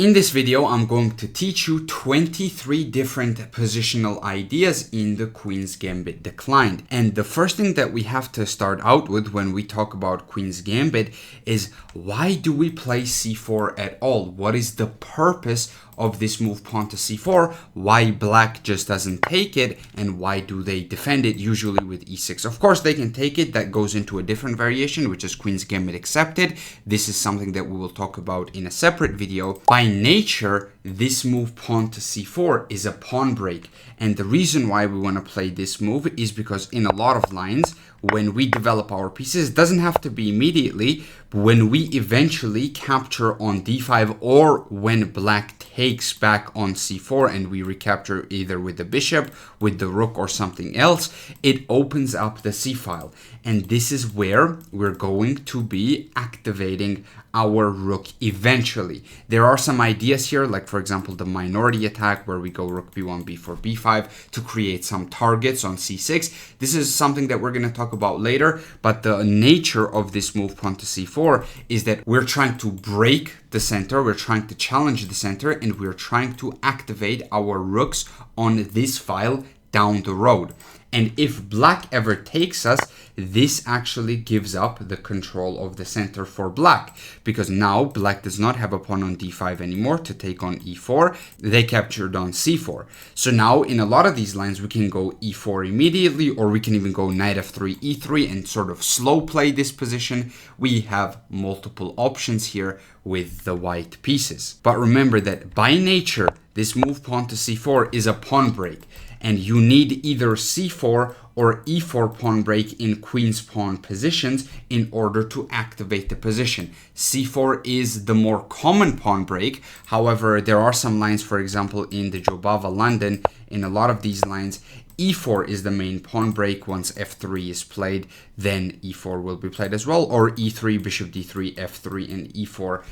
In this video, I'm going to teach you 23 different positional ideas in the Queen's Gambit declined. And the first thing that we have to start out with when we talk about Queen's Gambit is, why do we play c4 at all? What is the purpose of this move pawn to c4? Why black just doesn't take it, and why do they defend it usually with e6? Of course they can take it. That goes into a different variation, which is Queen's Gambit accepted. This is something that we will talk about in a separate video. By nature, this move pawn to c4 is a pawn break, and the reason why we want to play this move is because in a lot of lines, when we develop our pieces, it doesn't have to be immediately, but when we eventually capture on d5, or when black takes back on c4 and we recapture either with the bishop, with the rook, or something else, it opens up the c-file. And this is where we're going to be activating our rook eventually. There are some ideas here, like for example the minority attack, where we go rook b1, b4, b5 to create some targets on c6. This is something that we're going to talk about later, but the nature of this move pawn to c4 is that we're trying to break the center, we're trying to challenge the center, and we're trying to activate our rooks on this file down the road. And if black ever takes us, this actually gives up the control of the center for black, because now black does not have a pawn on d5 anymore to take on e4. They captured on c4. So now in a lot of these lines, we can go e4 immediately, or we can even go knight f3, e3 and sort of slow play this position. We have multiple options here with the white pieces. But remember that by nature, this move pawn to c4 is a pawn break, and you need either c4 or e4 pawn break in queen's pawn positions in order to activate the position. c4 is the more common pawn break. However, there are some lines, for example, in the Jobava London, in a lot of these lines, e4 is the main pawn break. Once f3 is played, then e4 will be played as well, or e3, bishop d3, f3, and e4.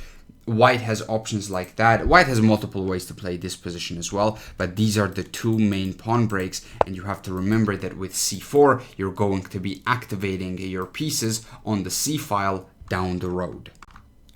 White has options like that. White has multiple ways to play this position as well, but these are the two main pawn breaks, and you have to remember that with c4, you're going to be activating your pieces on the c-file down the road.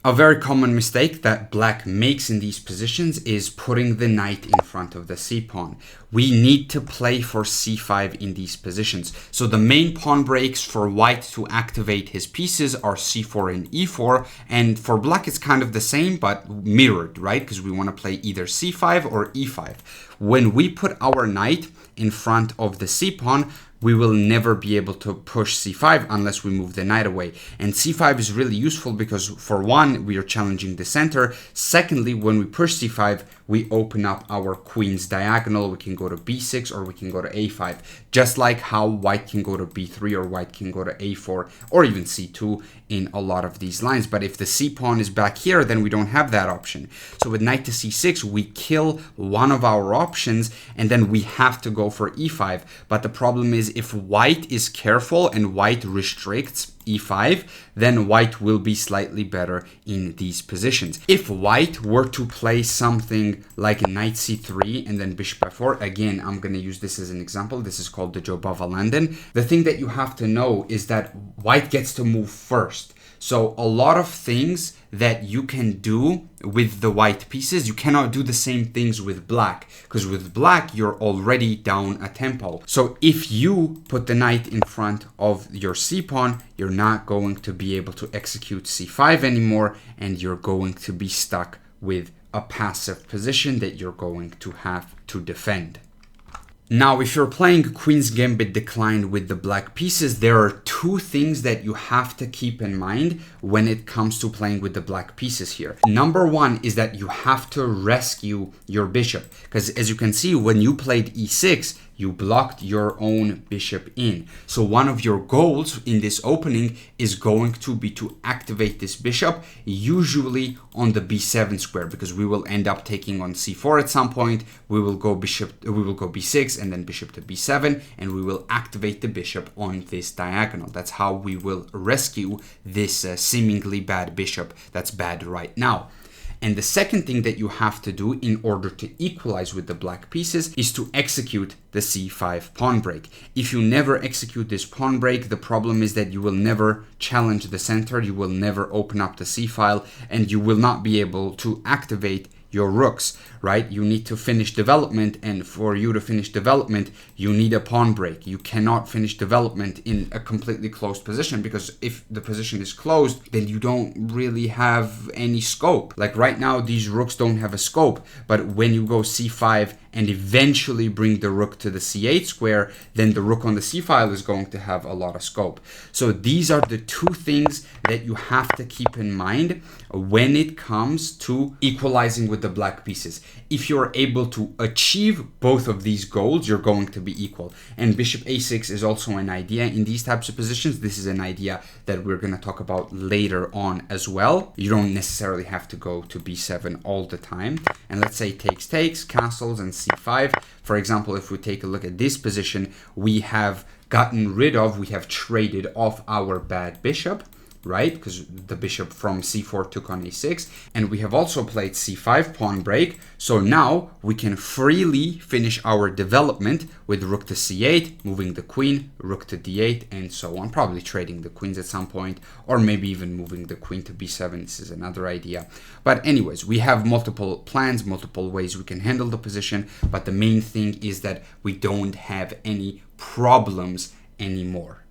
A very common mistake that black makes in these positions is putting the knight in front of the c-pawn. We need to play for c5 in these positions. So the main pawn breaks for white to activate his pieces are c4 and e4, and for black it's kind of the same but mirrored, right? Because we want to play either c5 or e5. When we put our knight in front of the c-pawn, we will never be able to push c5 unless we move the knight away. And c5 is really useful because, for one, we are challenging the center. Secondly, when we push c5, we open up our queen's diagonal. We can go to b6 or we can go to a5, just like how white can go to b3 or white can go to a4 or even c2 in a lot of these lines. But if the c-pawn is back here, then we don't have that option. So with knight to c6, we kill one of our options, and then we have to go for e5. But the problem is, if white is careful and white restricts e5, then white will be slightly better in these positions. If white were to play something like knight c3 and then bishop f4, again, I'm going to use this as an example. This is called the Jobava London. The thing that you have to know is that white gets to move first. So a lot of things that you can do with the white pieces, you cannot do the same things with black, because with black you're already down a tempo. So if you put the knight in front of your c-pawn, you're not going to be able to execute c5 anymore, and you're going to be stuck with a passive position that you're going to have to defend. Now, if you're playing Queen's Gambit declined with the black pieces, there are two things that you have to keep in mind when it comes to playing with the black pieces here. Number one is that you have to rescue your bishop, because as you can see, when you played e6, you blocked your own bishop in. So one of your goals in this opening is going to be to activate this bishop, usually on the b7 square, because we will end up taking on c4 at some point. We will go b6 and then bishop to b7, and we will activate the bishop on this diagonal. That's how we will rescue this seemingly bad bishop that's bad right now. And the second thing that you have to do in order to equalize with the black pieces is to execute the c5 pawn break. If you never execute this pawn break, the problem is that you will never challenge the center, you will never open up the c-file, and you will not be able to activate your rooks, right? You need to finish development, and for you to finish development, you need a pawn break. You cannot finish development in a completely closed position, because if the position is closed, then you don't really have any scope. Like right now, these rooks don't have a scope, but when you go c5 and eventually bring the rook to the c8 square, then the rook on the c file is going to have a lot of scope. So these are the two things that you have to keep in mind when it comes to equalizing with the black pieces. If you're able to achieve both of these goals, you're going to be equal. And bishop a6 is also an idea in these types of positions. This is an idea that we're going to talk about later on as well. You don't necessarily have to go to b7 all the time. And let's say takes, castles, and c5. For example, if we take a look at this position, we have traded off our bad bishop, right? Because the bishop from c4 took on a6, and we have also played c5 pawn break. So now we can freely finish our development with rook to c8, moving the queen, rook to d8, and so on. Probably trading the queens at some point, or maybe even moving the queen to b7. This is another idea. But anyways, we have multiple plans, multiple ways we can handle the position, but the main thing is that we don't have any problems anymore.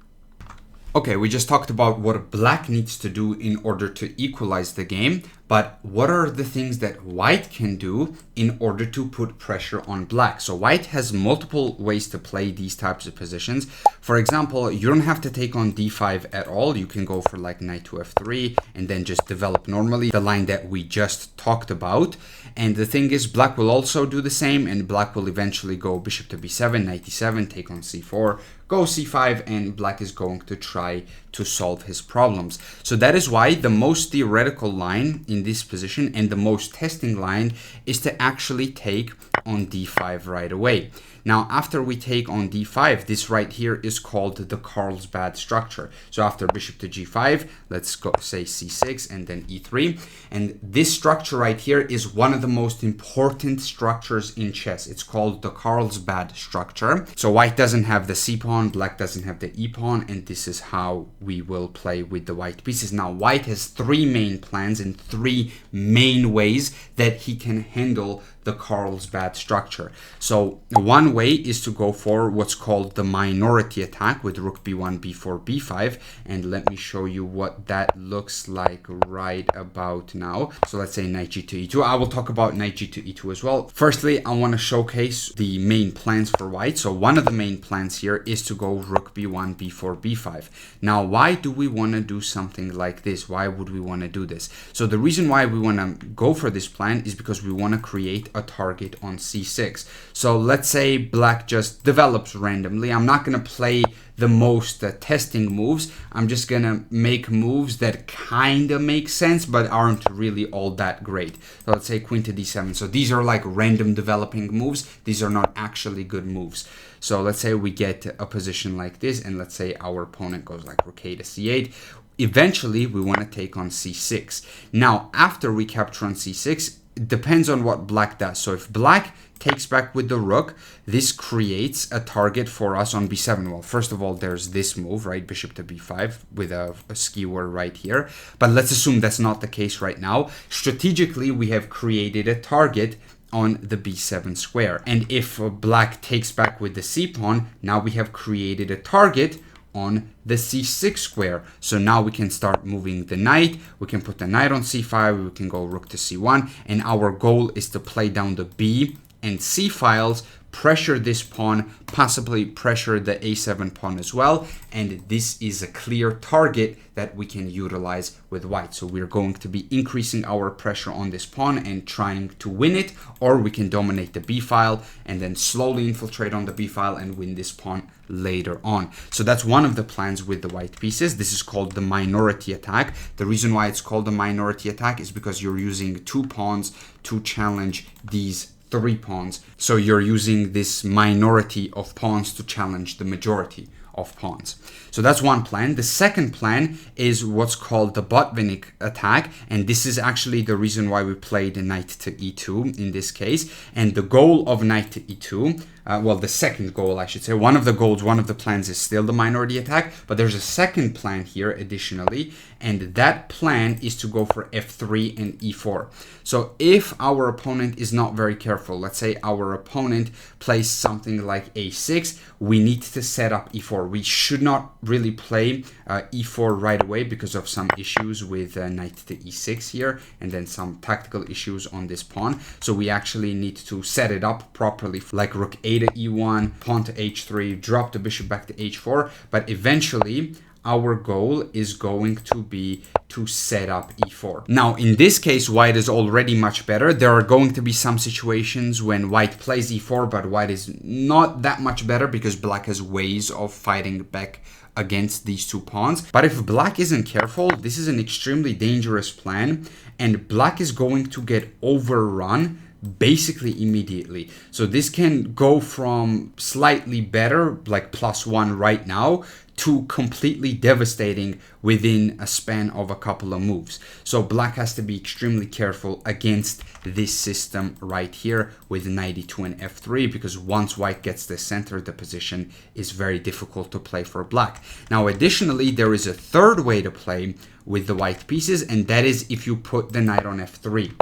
Okay, we just talked about what black needs to do in order to equalize the game, but what are the things that white can do in order to put pressure on black? So white has multiple ways to play these types of positions. For example, you don't have to take on d5 at all. You can go for like knight to f3 and then just develop normally the line that we just talked about. And the thing is, black will also do the same, and black will eventually go bishop to b7, knight e7, take on c4, go c5, and black is going to try to solve his problems. So that is why the most theoretical line in this position and the most testing line is to actually take on d5 right away. Now, after we take on d5, this right here is called the Carlsbad structure. So after bishop to g5, let's go say c6 and then e3. And this structure right here is one of the most important structures in chess. It's called the Carlsbad structure. So white doesn't have the c pawn, black doesn't have the e pawn, and this is how we will play with the white pieces. Now, white has three main plans and three main ways that he can handle the Carlsbad structure. So one way is to go for what's called the minority attack with rook b1, b4, b5, and let me show you what that looks like right about now. So let's say knight g to e2. I will talk about knight g to e2 as well. Firstly, I want to showcase the main plans for white. So one of the main plans here is to go rook b1, b4, b5. Now, why do we want to do something like this? Why would we want to do this? So the reason why we want to go for this plan is because we want to create a target on c6. So let's say black just develops randomly. I'm not going to play the most testing moves. I'm just going to make moves that kind of make sense but aren't really all that great. So let's say queen to d7. So these are like random developing moves. These are not actually good moves. So let's say we get a position like this, and let's say our opponent goes like rook a to c8. Eventually, we want to take on c6. Now, after we capture on c6, it depends on what black does. So if black takes back with the rook, this creates a target for us on b7. Well, first of all, there's this move, right? Bishop to b5 with a skewer right here. But let's assume that's not the case right now. Strategically, we have created a target on the b7 square. And if black takes back with the c pawn, now we have created a target on the c6 square. So now we can start moving the knight. We can put the knight on c5. We can go rook to c1. And our goal is to play down the b and c files, pressure this pawn, possibly pressure the a7 pawn as well. And this is a clear target that we can utilize with white. So we're going to be increasing our pressure on this pawn and trying to win it, or we can dominate the b file and then slowly infiltrate on the b file and win this pawn later on. So that's one of the plans with the white pieces. This is called the minority attack. The reason why it's called the minority attack is because you're using two pawns to challenge these three pawns. So you're using this minority of pawns to challenge the majority of pawns. So that's one plan. The second plan is what's called the Botvinnik attack, and this is actually the reason why we played knight to e2 in this case. And the goal of knight to e2, well, the second goal, I should say. One of the goals, one of the plans is still the minority attack, but there's a second plan here additionally, and that plan is to go for f3 and e4. So if our opponent is not very careful, let's say our opponent plays something like a6, we need to set up e4. We should not really play e4 right away because of some issues with knight to e6 here, and then some tactical issues on this pawn. So we actually need to set it up properly, like rook a to e1, pawn to h3, drop the bishop back to h4, but eventually our goal is going to be to set up e4. Now, in this case, white is already much better. There are going to be some situations when white plays e4, but white is not that much better because black has ways of fighting back against these two pawns. But if black isn't careful, this is an extremely dangerous plan, and black is going to get overrun basically immediately. So this can go from slightly better, like +1 right now, to completely devastating within a span of a couple of moves. So black has to be extremely careful against this system right here with knight e2 and f3, because once white gets the center, the position is very difficult to play for black. Now, additionally, there is a third way to play with the white pieces, and that is if you put the knight on f3.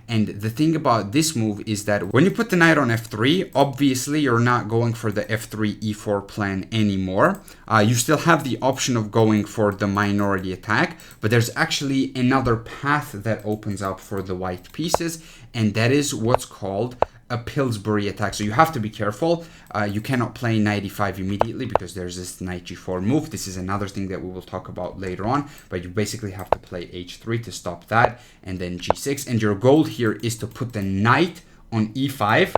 And the thing about this move is that when you put the knight on f3, obviously you're not going for the f3 e4 plan anymore. You still have the option of going for the minority attack, but there's actually another path that opens up for the white pieces, and that is what's called a Pillsbury attack. So you have to be careful. You cannot play knight e5 immediately because there's this knight g4 move. This is another thing that we will talk about later on, but you basically have to play h3 to stop that, and then g6. And your goal here is to put the knight on e5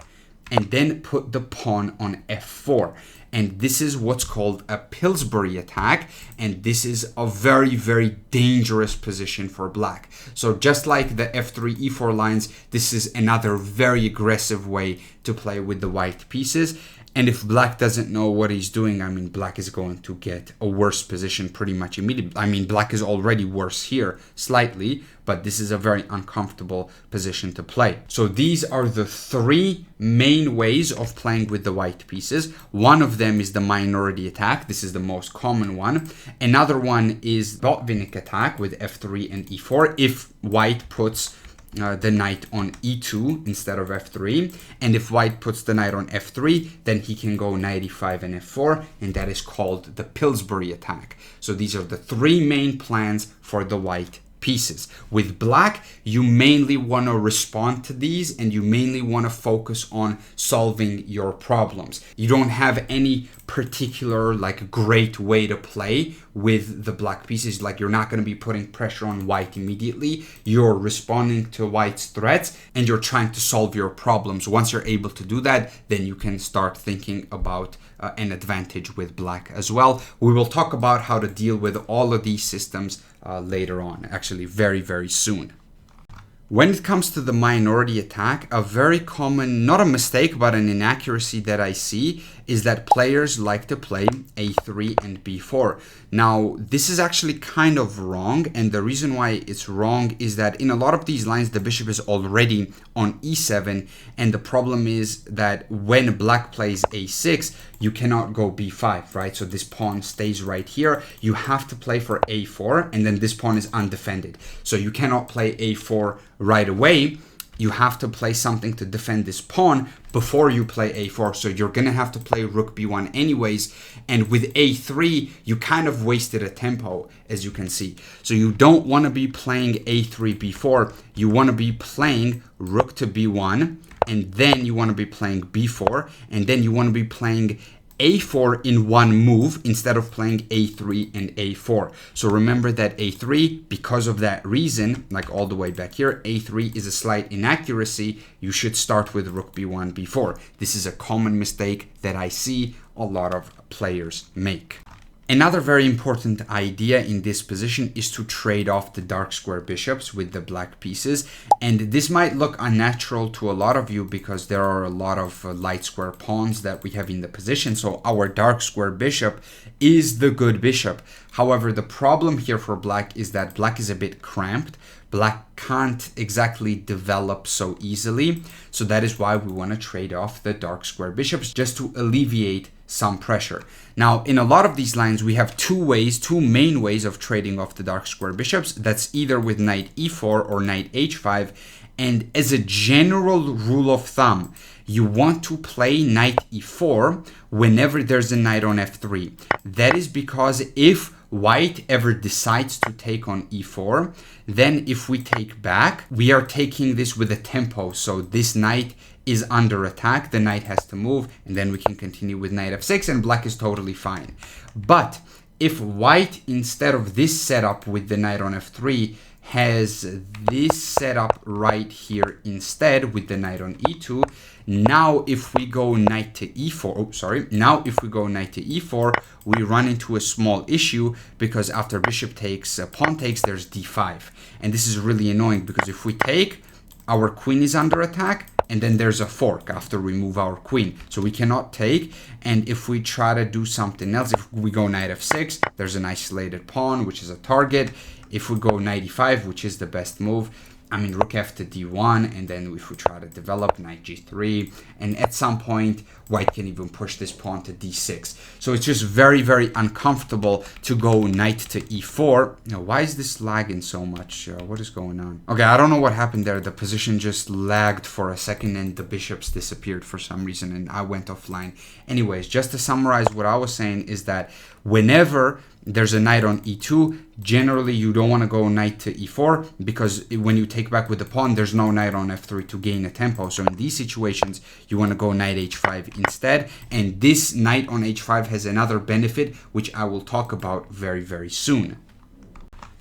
and then put the pawn on f4. And this is what's called a Pillsbury attack, and this is a very, very dangerous position for black. So just like the f3 e4 lines, this is another very aggressive way to play with the white pieces. And if black doesn't know what he's doing, I mean, black is going to get a worse position pretty much immediately. I mean, black is already worse here slightly, but this is a very uncomfortable position to play. So these are the three main ways of playing with the white pieces. One of them is the minority attack. This is the most common one. Another one is Botvinnik attack with f3 and e4 if white puts the knight on e2 instead of f3, and if white puts the knight on f3, then he can go knight e5 and f4, and that is called the Pillsbury attack. So these are the three main plans for the white pieces. With black, you mainly want to respond to these, and you mainly want to focus on solving your problems. You don't have any particular like great way to play with the black pieces. Like, you're not going to be putting pressure on white immediately. You're responding to white's threats and you're trying to solve your problems. Once you're able to do that, then you can start thinking about an advantage with black as well. We will talk about how to deal with all of these systems later on, actually very, very soon. When it comes to the minority attack, a very common, not a mistake, but an inaccuracy that I see is that players like to play a3 and b4. Now, this is actually kind of wrong, and the reason why it's wrong is that in a lot of these lines, the bishop is already on e7, and the problem is that when black plays a6, you cannot go b5, right? So this pawn stays right here. You have to play for a4, and then this pawn is undefended. So you cannot play a4 right away. You have to play something to defend this pawn before you play a4. So you're going to have to play rook b1 anyways. And with a3, you kind of wasted a tempo, as you can see. So you don't want to be playing a3, b4. You want to be playing rook to b1. And then you want to be playing b4. And then you want to be playing a4 in one move instead of playing a3 and a4. So remember that a3, because of that reason, like all the way back here, a3 is a slight inaccuracy. You should start with rook b1, b4. This is a common mistake that I see a lot of players make. Another very important idea in this position is to trade off the dark square bishops with the black pieces. And this might look unnatural to a lot of you because there are a lot of light square pawns that we have in the position. So our dark square bishop is the good bishop. However, the problem here for black is that black is a bit cramped black can't exactly develop so easily. So that is why we want to trade off the dark square bishops just to alleviate some pressure. Now, in a lot of these lines, we have two main ways of trading off the dark square bishops. That's either with knight e4 or knight h5. And as a general rule of thumb, you want to play knight e4 whenever there's a knight on f3. That is because if white ever decides to take on e4, then if we take back, we are taking this with a tempo. So this knight is under attack, the knight has to move, and then we can continue with knight f6, and black is totally fine. But if white, instead of this setup with the knight on f3, has this setup right here instead with the knight on e2, now if we go knight to e4, now if we go knight to e4, we run into a small issue, because after bishop takes, pawn takes, there's d5. And this is really annoying, because if we take, our queen is under attack, and then there's a fork after we move our queen. So we cannot take, and if we try to do something else, if we go knight f6, there's an isolated pawn, which is a target. If we go knight e5, which is the best move, I mean, rook f to d1, and then if we try to develop knight g3, and at some point, white can even push this pawn to d6. So it's just very, very uncomfortable to go knight to e4. Now, why is this lagging so much? What is going on? Okay, I don't know what happened there. The position just lagged for a second, and the bishops disappeared for some reason, and I went offline. Anyways, just to summarize what I was saying is that whenever there's a knight on e2, generally you don't want to go knight to e4, because when you take back with the pawn, there's no knight on f3 to gain a tempo. So in these situations, you want to go knight h5 instead. And this knight on h5 has another benefit, which I will talk about very, very soon.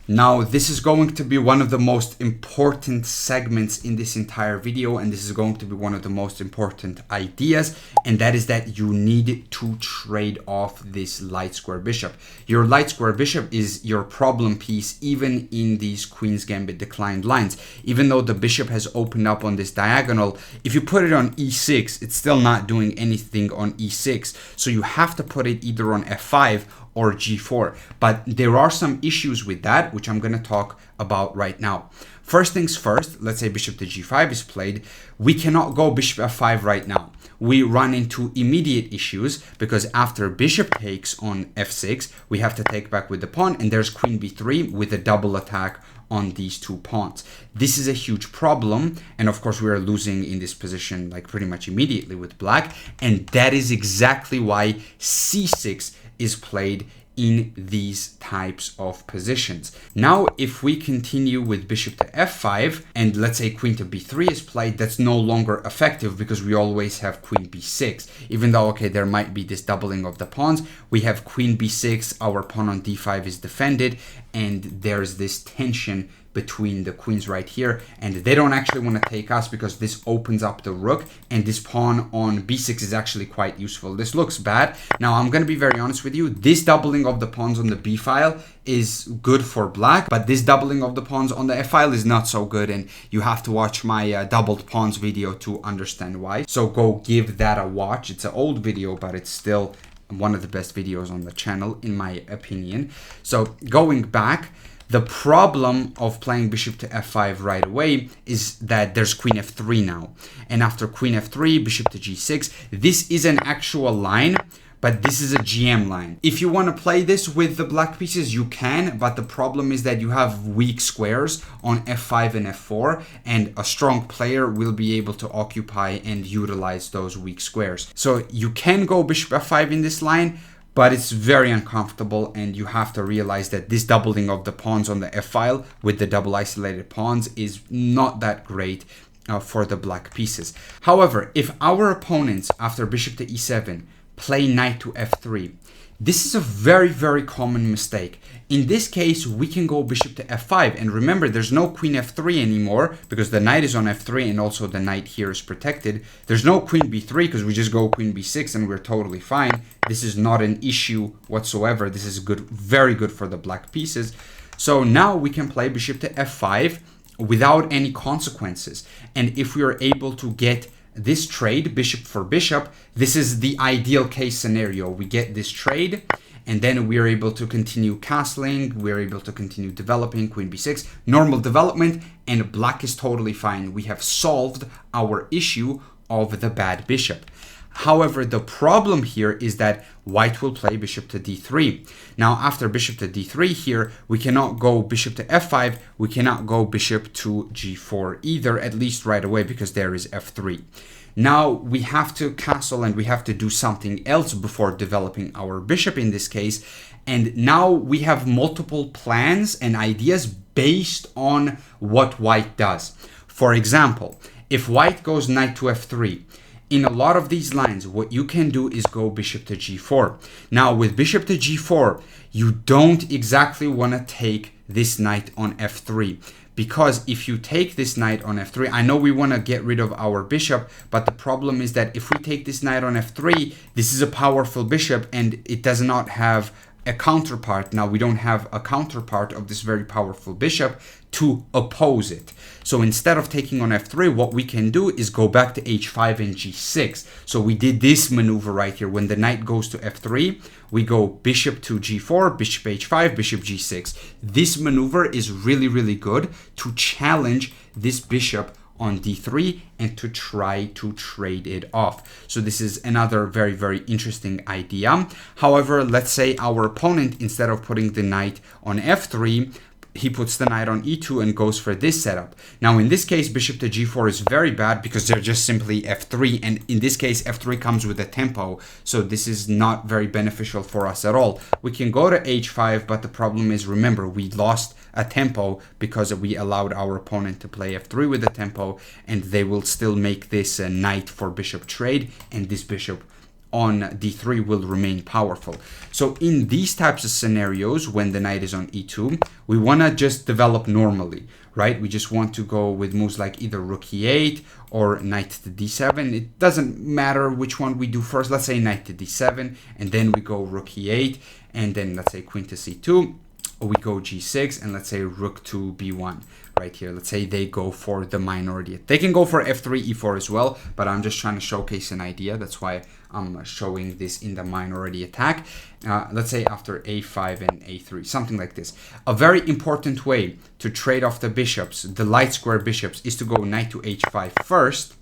Now, this is going to be one of the most important segments in this entire video, and this is going to be one of the most important ideas, and that is that you need to trade off this light square bishop. Your light square bishop is your problem piece even in these Queen's Gambit declined lines. Even though the bishop has opened up on this diagonal, if you put it on e6, it's still not doing anything on e6. So you have to put it either on f5 or g4. But there are some issues with that, which I'm going to talk about right now. First things first, let's say bishop to g5 is played. We cannot go bishop f5 right now. We run into immediate issues, because after bishop takes on f6, we have to take back with the pawn, and there's queen b3 with a double attack on these two pawns. This is a huge problem, and of course we are losing in this position like pretty much immediately with black, and that is exactly why c6 is played in these types of positions. Now, if we continue with bishop to f5, and let's say queen to b3 is played, that's no longer effective, because we always have queen b6. Even though, okay, there might be this doubling of the pawns, we have queen b6, our pawn on d5 is defended, and there's this tension between the queens right here, and they don't actually want to take us because this opens up the rook, and this pawn on b6 is actually quite useful. This looks bad. Now, I'm going to be very honest with you. This doubling of the pawns on the b file is good for black, but this doubling of the pawns on the f file is not so good, and you have to watch my doubled pawns video to understand why. So go give that a watch. It's an old video, but it's still one of the best videos on the channel, in my opinion. So going back, the problem of playing bishop to f5 right away is that there's queen f3 now. And after queen f3, bishop to g6, this is an actual line, but this is a GM line. If you want to play this with the black pieces, you can, but the problem is that you have weak squares on f5 and f4, and a strong player will be able to occupy and utilize those weak squares. So you can go bishop f5 in this line, but it's very uncomfortable, and you have to realize that this doubling of the pawns on the f-file with the double isolated pawns is not that great for the black pieces. However, if our opponents, after bishop to e7, play knight to f3, this is a very, very common mistake. In this case, we can go bishop to f5. And remember, there's no queen f3 anymore, because the knight is on f3, and also the knight here is protected. There's no queen b3, because we just go queen b6 and we're totally fine. This is not an issue whatsoever. This is good, very good for the black pieces. So now we can play bishop to f5 without any consequences. And if we are able to get this trade, bishop for bishop, this is the ideal case scenario. We get this trade, and then we're able to continue castling, we're able to continue developing queen b6, normal development, and black is totally fine. We have solved our issue of the bad bishop. However, the problem here is that white will play bishop to d3. Now, after bishop to d3 here, we cannot go bishop to f5, we cannot go bishop to g4 either, at least right away, because there is f3. Now, we have to castle and we have to do something else before developing our bishop in this case. And now we have multiple plans and ideas based on what white does. For example, if white goes knight to f3, in a lot of these lines, what you can do is go bishop to g4. Now, with bishop to g4, you don't exactly want to take this knight on f3. Because if you take this knight on f3, I know we want to get rid of our bishop, but the problem is that if we take this knight on f3, this is a powerful bishop and it does not have a counterpart. Now, we don't have a counterpart of this very powerful bishop to oppose it. So instead of taking on f3, what we can do is go back to h5 and g6. So we did this maneuver right here. When the knight goes to f3, we go bishop to g4, bishop h5, bishop g6. This maneuver is really, really good to challenge this bishop on d3 and to try to trade it off. So this is another very, very interesting idea. However, let's say our opponent, instead of putting the knight on f3, he puts the knight on e2 and goes for this setup. Now, in this case, bishop to g4 is very bad because they're just simply f3. And in this case, f3 comes with a tempo. So this is not very beneficial for us at all. We can go to h5, but the problem is, remember, we lost a tempo because we allowed our opponent to play f3 with a tempo, and they will still make this a knight for bishop trade, and this bishop on d3 will remain powerful. So in these types of scenarios, when the knight is on e2, we want to just develop normally, right? We just want to go with moves like either rook e8 or knight to d7. It doesn't matter which one we do first. Let's say knight to d7, and then we go rook e8, and then let's say queen to c2, or we go g6, and let's say rook to b1 right here. Let's say they go for the minority. They can go for f3, e4 as well, but I'm just trying to showcase an idea. That's why I'm showing this in the minority attack. Let's say after a5 and a3, something like this. A very important way to trade off the bishops, the light square bishops, is to go knight to h5 first,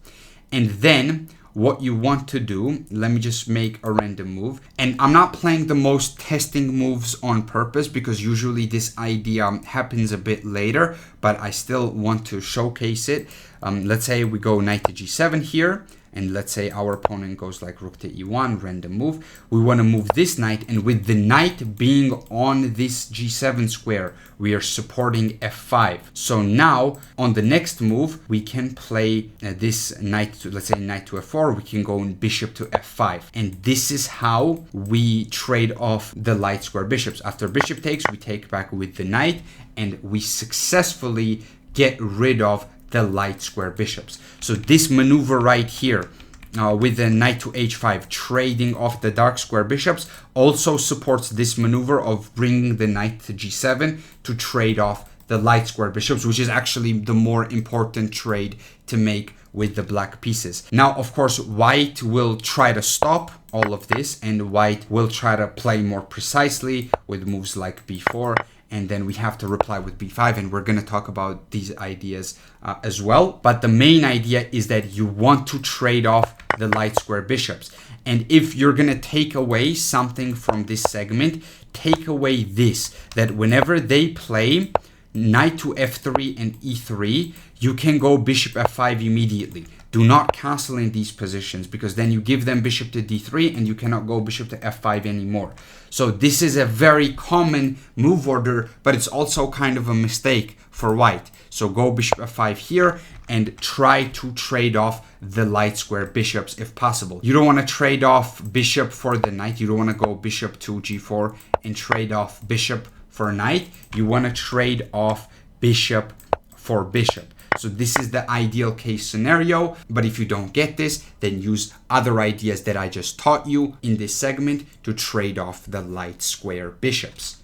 and then what you want to do, let me just make a random move. And I'm not playing the most testing moves on purpose because usually this idea happens a bit later, but I still want to showcase it. Let's say we go knight to g7 here, and let's say our opponent goes like rook to e1, random move. We want to move this knight, and with the knight being on this g7 square, we are supporting f5. So now on the next move, we can play this knight to, let's say knight to f4, we can go bishop to f5. And this is how we trade off the light square bishops. After bishop takes, we take back with the knight, and we successfully get rid of the light square bishops. So this maneuver right here with the knight to h5, trading off the dark square bishops, also supports this maneuver of bringing the knight to g7 to trade off the light square bishops, which is actually the more important trade to make with the black pieces. Now, of course, white will try to stop all of this, and white will try to play more precisely with moves like b4, and then we have to reply with b5, and we're going to talk about these ideas as well. But the main idea is that you want to trade off the light square bishops. And if you're going to take away something from this segment, take away this, that whenever they play knight to f3 and e3, you can go bishop f5 immediately. Do not castle in these positions, because then you give them bishop to d3 and you cannot go bishop to f5 anymore. So this is a very common move order, but it's also kind of a mistake for white. So go bishop f5 here and try to trade off the light square bishops if possible. You don't want to trade off bishop for the knight. You don't want to go bishop to g4 and trade off bishop for knight. You want to trade off bishop for bishop. So this is the ideal case scenario, but if you don't get this, then use other ideas that I just taught you in this segment to trade off the light square bishops.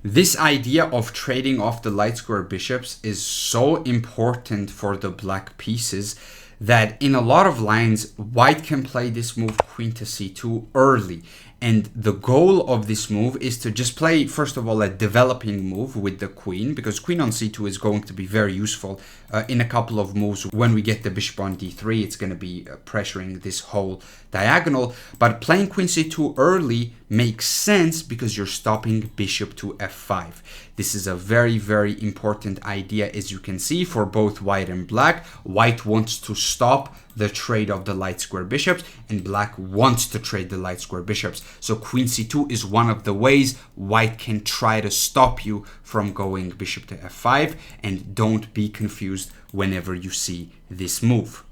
This idea of trading off the light square bishops is so important for the black pieces that in a lot of lines, white can play this move queen to c2 early. And the goal of this move is to just play, first of all, a developing move with the queen, because queen on c2 is going to be very useful in a couple of moves. When we get the bishop on d3, it's going to be pressuring this whole diagonal. But playing queen c2 early makes sense because you're stopping bishop to f5. This is a very, very important idea, as you can see, for both white and black. White wants to stop the trade of the light square bishops, and black wants to trade the light square bishops. So queen c2 is one of the ways white can try to stop you from going bishop to f5, and don't be confused whenever you see this move.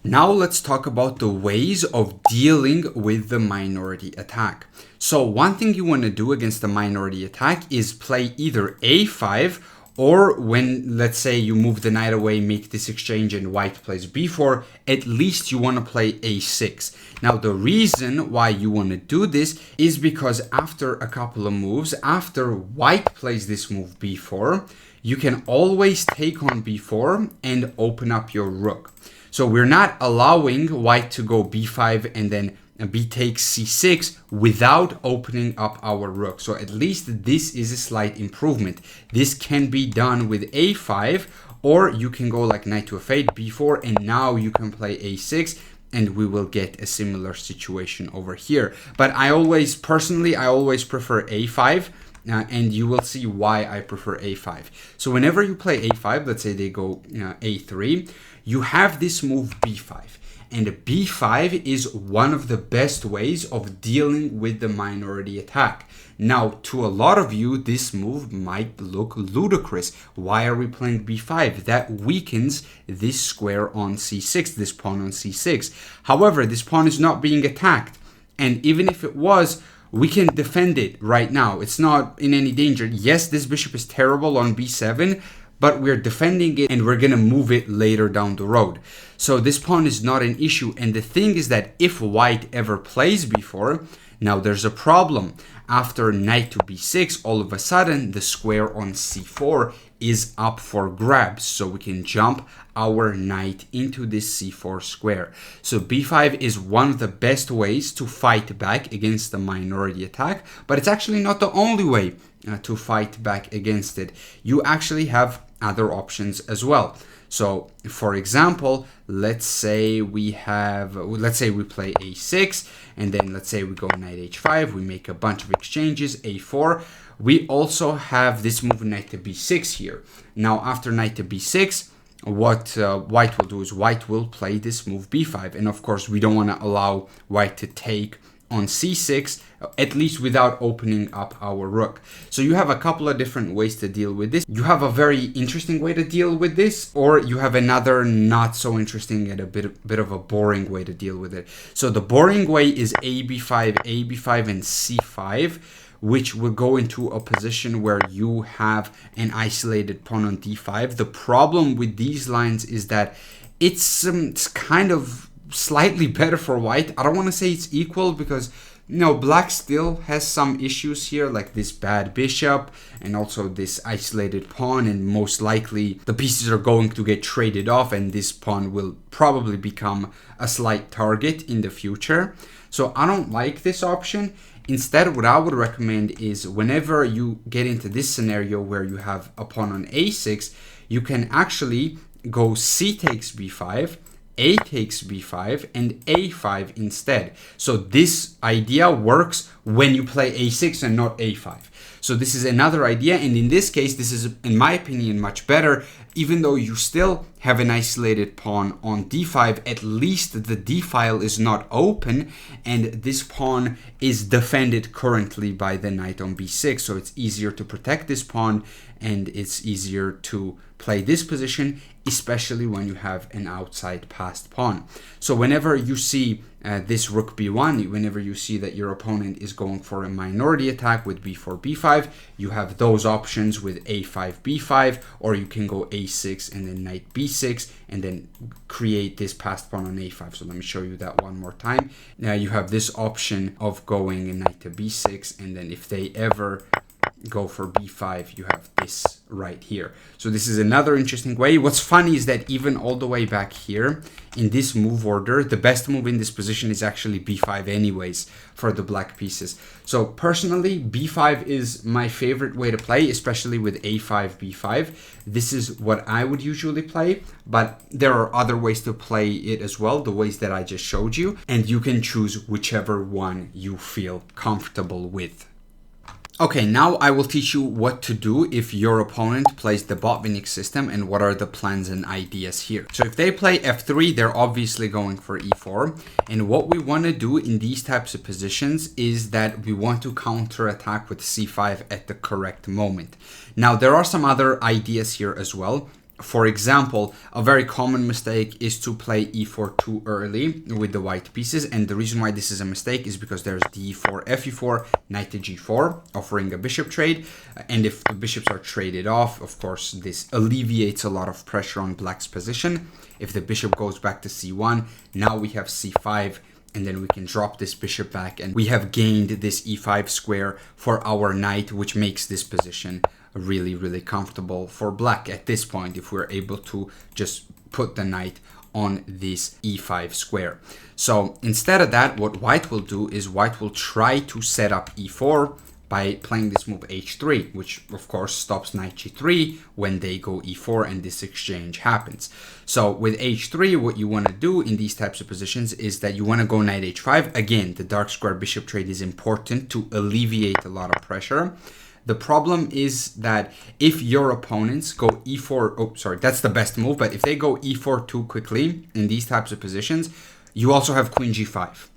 Now let's talk about the ways of dealing with the minority attack. So one thing you want to do against the minority attack is play either a5, or when, let's say, you move the knight away, make this exchange, and white plays b4, at least you want to play a6. Now, the reason why you want to do this is because after a couple of moves, after white plays this move b4, you can always take on b4 and open up your rook. So we're not allowing white to go b5 and then b takes c6 without opening up our rook. So at least this is a slight improvement. This can be done with a5, or you can go like knight to f8, b4, and now you can play a6, and we will get a similar situation over here. But personally, I always prefer a5. And you will see why I prefer a5. So whenever you play a5, let's say they go a3, you have this move b5. And b5 is one of the best ways of dealing with the minority attack. Now, to a lot of you, this move might look ludicrous. Why are we playing b5? That weakens this square on c6, this pawn on c6. However, this pawn is not being attacked. And even if it was, we can defend it right now. It's not in any danger. Yes, this bishop is terrible on b7, but we're defending it and we're going to move it later down the road. So this pawn is not an issue. And the thing is that if white ever plays b4, now there's a problem. After knight to b6, all of a sudden the square on c4 is up for grabs. So we can jump our knight into this c4 square. So b5 is one of the best ways to fight back against the minority attack, but it's actually not the only way to fight back against it. You actually have other options as well. So for example, let's say we play a6, and then let's say we go knight h5, we make a bunch of exchanges, a4. We also have this move knight to b6 here. Now after knight to b6, what white will do is white will play this move b5, and of course we don't want to allow white to take on c6, at least without opening up our rook. So you have a couple of different ways to deal with this. You have a very interesting way to deal with this, or you have another not so interesting and a bit of a boring way to deal with it. So the boring way is ab5, and c5, which will go into a position where you have an isolated pawn on d5. The problem with these lines is that it's kind of slightly better for white. I don't want to say it's equal, because black still has some issues here, like this bad bishop and also this isolated pawn, and most likely the pieces are going to get traded off, and this pawn will probably become a slight target in the future. So I don't like this option. Instead, what I would recommend is whenever you get into this scenario where you have a pawn on a6, you can actually go c takes b5, a takes b5, and a5 instead. So this idea works when you play a6 and not a5. So this is another idea, and in this case, this is, in my opinion, much better. Even though you still have an isolated pawn on d5, at least the d file is not open, and this pawn is defended currently by the knight on b6. So it's easier to protect this pawn, and it's easier to play this position, especially when you have an outside passed pawn. So whenever you see this rook b1, whenever you see that your opponent is going for a minority attack with b4, b5, you have those options with a5, b5, or you can go a6 and then knight b6 and then create this passed pawn on a5. So let me show you that one more time. Now you have this option of going a knight to b6, and then if they ever go for b5, you have this right here. So this is another interesting way. What's funny is that even all the way back here in this move order, the best move in this position is actually b5 anyways for the black pieces. So personally, b5 is my favorite way to play, especially with a5, b5. This is what I would usually play, but there are other ways to play it as well, the ways that I just showed you, and you can choose whichever one you feel comfortable with. Okay, now I will teach you what to do if your opponent plays the Botvinnik system and what are the plans and ideas here. So if they play f3, they're obviously going for e4. And what we want to do in these types of positions is that we want to counterattack with c5 at the correct moment. Now, there are some other ideas here as well. For example, a very common mistake is to play e4 too early with the white pieces, and the reason why this is a mistake is because there's d4, fe4, knight to g4, offering a bishop trade, and if the bishops are traded off, of course, this alleviates a lot of pressure on black's position. If the bishop goes back to c1, now we have c5, and then we can drop this bishop back, and we have gained this e5 square for our knight, which makes this position really comfortable for black at this point, if we're able to just put the knight on this e5 square. So instead of that, what white will do is white will try to set up e4 by playing this move h3, which of course stops knight g3 when they go e4 and this exchange happens. So with h3, what you want to do in these types of positions is that you want to go knight h5. Again, the dark square bishop trade is important to alleviate a lot of pressure. The problem is that if your opponents go e4, oh, sorry, that's the best move, but if they go e4 too quickly in these types of positions, you also have queen g5.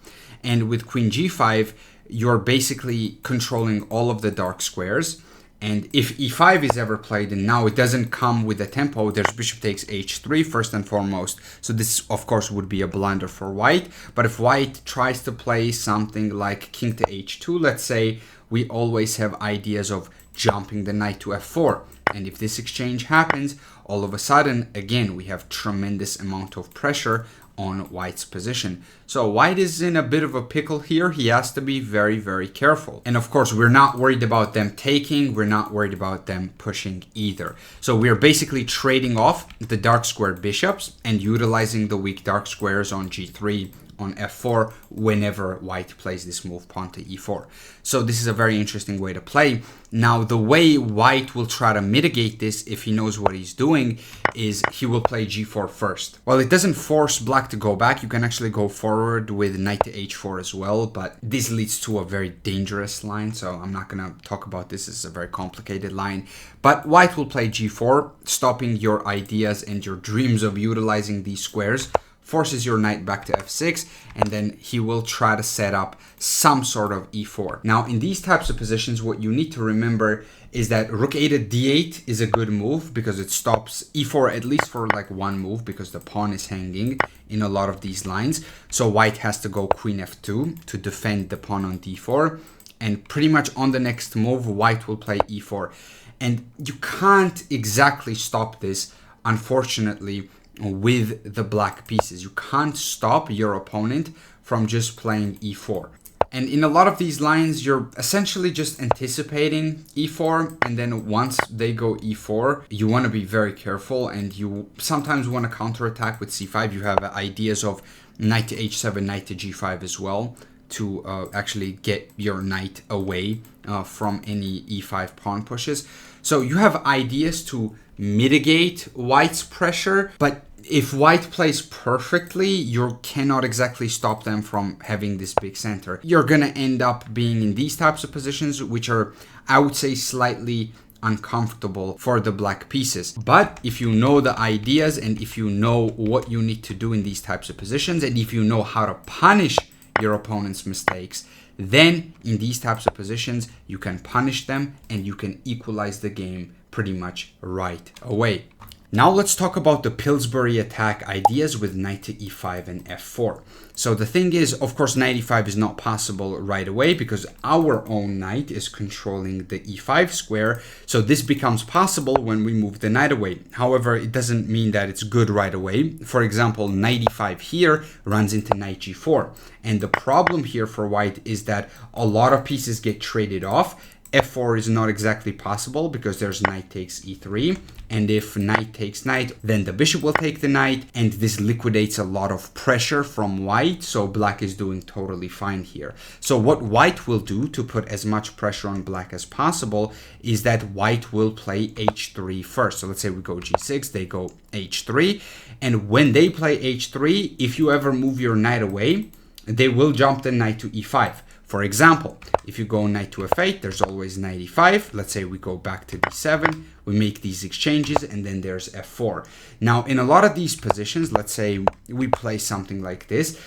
And with queen g5, you're basically controlling all of the dark squares. And if e5 is ever played, and now it doesn't come with a tempo, there's bishop takes h3 first and foremost. So this, of course, would be a blunder for white. But if white tries to play something like king to h2, let's say, we always have ideas of jumping the knight to f4. And if this exchange happens, all of a sudden, again, we have tremendous amount of pressure on white's position. So white is in a bit of a pickle here. He has to be very careful. And of course, we're not worried about them taking. We're not worried about them pushing either. So we're basically trading off the dark square bishops and utilizing the weak dark squares on g3, on f4, whenever white plays this move pawn to e4. So this is a very interesting way to play. Now, the way white will try to mitigate this, if he knows what he's doing, is he will play g4 first. While it doesn't force black to go back, you can actually go forward with knight to h4 as well, but this leads to a very dangerous line, so I'm not gonna talk about this. This is a very complicated line. But white will play g4, stopping your ideas and your dreams of utilizing these squares, forces your knight back to f6, and then he will try to set up some sort of e4. Now, in these types of positions, what you need to remember is that rook a to d8 is a good move because it stops e4 at least for like one move, because the pawn is hanging in a lot of these lines. So white has to go queen f2 to defend the pawn on d4, and pretty much on the next move, white will play e4. And you can't exactly stop this, unfortunately, with the black pieces. You can't stop your opponent from just playing e4. And in a lot of these lines, you're essentially just anticipating e4, and then once they go e4, you want to be very careful, and you sometimes want to counterattack with c5. You have ideas of knight to h7, knight to g5 as well, to actually get your knight away from any e5 pawn pushes. So you have ideas to mitigate white's pressure, but if white plays perfectly, you cannot exactly stop them from having this big center. You're gonna end up being in these types of positions, which are, I would say, slightly uncomfortable for the black pieces. But if you know the ideas, and if you know what you need to do in these types of positions, and if you know how to punish your opponent's mistakes, then in these types of positions, you can punish them and you can equalize the game pretty much right away. Now let's talk about the Pillsbury attack ideas with knight to e5 and f4. So the thing is, of course, knight e5 is not possible right away because our own knight is controlling the e5 square. So this becomes possible when we move the knight away. However, it doesn't mean that it's good right away. For example, knight e5 here runs into knight g4. And the problem here for white is that a lot of pieces get traded off, f4 is not exactly possible because there's knight takes e3, and if knight takes knight, then the bishop will take the knight, and this liquidates a lot of pressure from white, so black is doing totally fine here. So what white will do to put as much pressure on black as possible is that white will play h3 first. So let's say we go g6, they go h3, and when they play h3, if you ever move your knight away, they will jump the knight to e5. For example, if you go knight to f8, there's always knight e5. Let's say we go back to d7, we make these exchanges, and then there's f4. Now, in a lot of these positions, let's say we play something like this,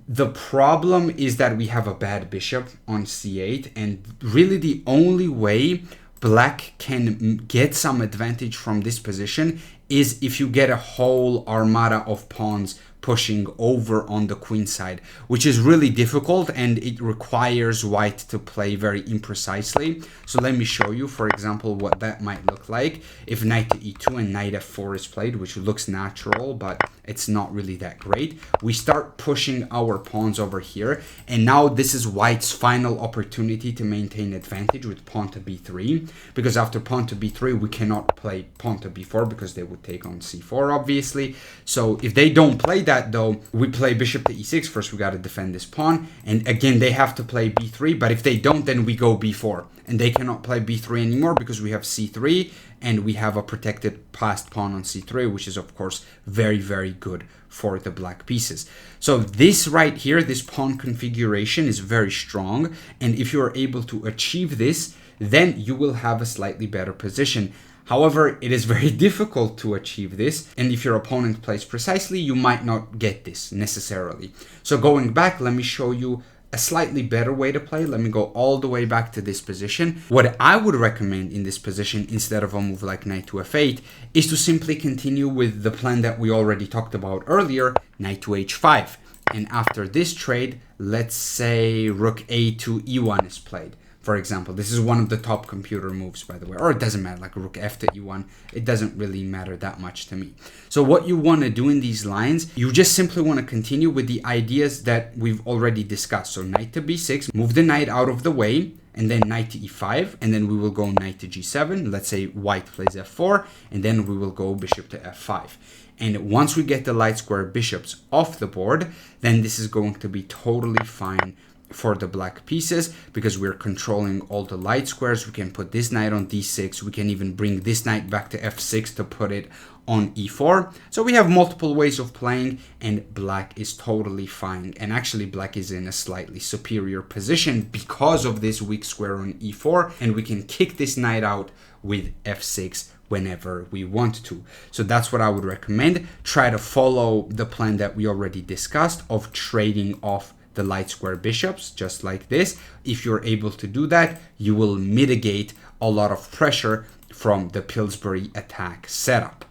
the problem is that we have a bad bishop on c8, and really the only way black can get some advantage from this position is if you get a whole armada of pawns pushing over on the queen side, which is really difficult and it requires white to play very imprecisely. So let me show you, for example, what that might look like if knight to e2 and knight f4 is played, which looks natural, but it's not really that great. We start pushing our pawns over here, and now this is white's final opportunity to maintain advantage with pawn to b3, because after pawn to b3 we cannot play pawn to b4 because they would take on c4 obviously. So if they don't play that though, we play bishop to e6. First we got to defend this pawn, and again they have to play b3, but if they don't, then we go b4, and they cannot play b3 anymore because we have c3 and we have a protected passed pawn on c3, which is of course very, very good for the black pieces. So this right here, this pawn configuration is very strong, and if you are able to achieve this, then you will have a slightly better position. However, it is very difficult to achieve this, and if your opponent plays precisely, you might not get this necessarily. So going back, let me show you a slightly better way to play. Let me go all the way back to this position. What I would recommend in this position, instead of a move like knight to f8, is to simply continue with the plan that we already talked about earlier, knight to h5. And after this trade, let's say rook a to e1 is played. For example, this is one of the top computer moves, by the way, or it doesn't matter, like rook f to e1, it doesn't really matter that much to me. So what you want to do in these lines, you just simply want to continue with the ideas that we've already discussed. So knight to b6, move the knight out of the way, and then knight to e5, and then we will go knight to g7. Let's say white plays f4, and then we will go bishop to f5. And once we get the light square bishops off the board, then this is going to be totally fine for the black pieces, because we're controlling all the light squares. We can put this knight on d6, we can even bring this knight back to f6 to put it on e4. So we have multiple ways of playing, and black is totally fine. And actually black is in a slightly superior position because of this weak square on e4, and we can kick this knight out with f6 whenever we want to. So that's what I would recommend. Try to follow the plan that we already discussed of trading off the light square bishops, just like this. If you're able to do that, you will mitigate a lot of pressure from the Pillsbury attack setup.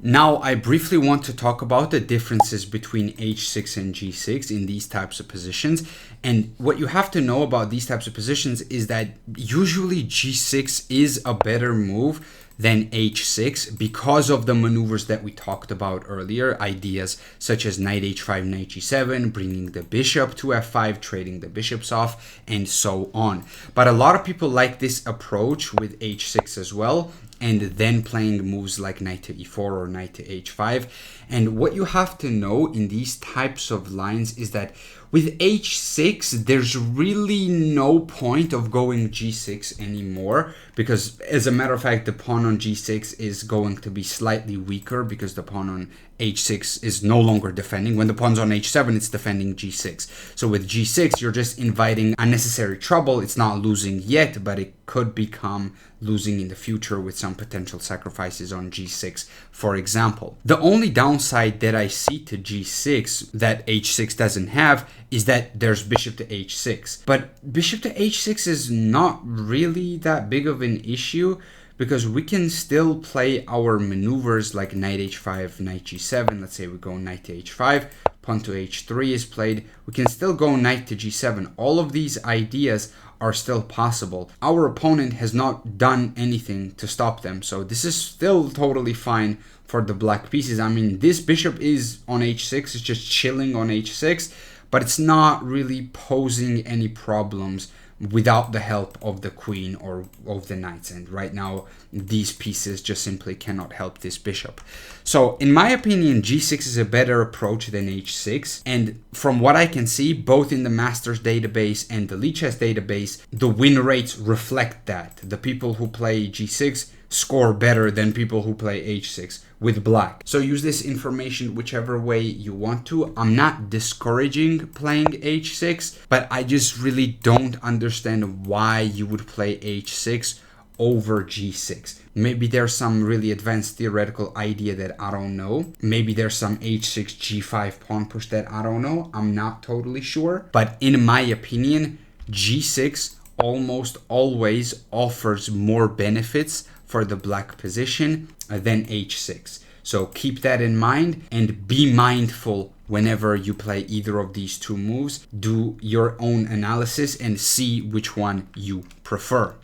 Now, I briefly want to talk about the differences between h6 and g6 in these types of positions. And what you have to know about these types of positions is that usually g6 is a better move than h6 because of the maneuvers that we talked about earlier, ideas such as knight h5, knight g7, bringing the bishop to f5, trading the bishops off, and so on. But a lot of people like this approach with h6 as well, and then playing moves like knight to e4 or knight to h5. And what you have to know in these types of lines is that with h6, there's really no point of going g6 anymore, because as a matter of fact, the pawn on g6 is going to be slightly weaker because the pawn on h6 is no longer defending. When the pawn's on h7, it's defending g6. So with g6, you're just inviting unnecessary trouble. It's not losing yet, but it could become losing in the future with some potential sacrifices on g6, for example. The only downside that I see to g6 that h6 doesn't have is that there's bishop to h6. But bishop to h6 is not really that big of an issue, because we can still play our maneuvers like knight h5, knight g7. Let's say we go knight to h5, pawn to h3 is played. We can still go knight to g7. All of these ideas are still possible. Our opponent has not done anything to stop them, so this is still totally fine for the black pieces. I mean, this bishop is on h6, it's just chilling on h6, but it's not really posing any problems without the help of the queen or of the knights. And right now, these pieces just simply cannot help this bishop. So in my opinion, g6 is a better approach than h6. And from what I can see, both in the Masters database and the Lichess database, the win rates reflect that. The people who play g6 score better than people who play h6 with black. So use this information whichever way you want to. I'm not discouraging playing h6, but I just really don't understand why you would play h6 over g6. Maybe there's some really advanced theoretical idea that I don't know. Maybe there's some h6 g5 pawn push that I don't know. I'm not totally sure. But in my opinion, g6 almost always offers more benefits for the black position than h6. So keep that in mind and be mindful whenever you play either of these two moves. Do your own analysis and see which one you prefer.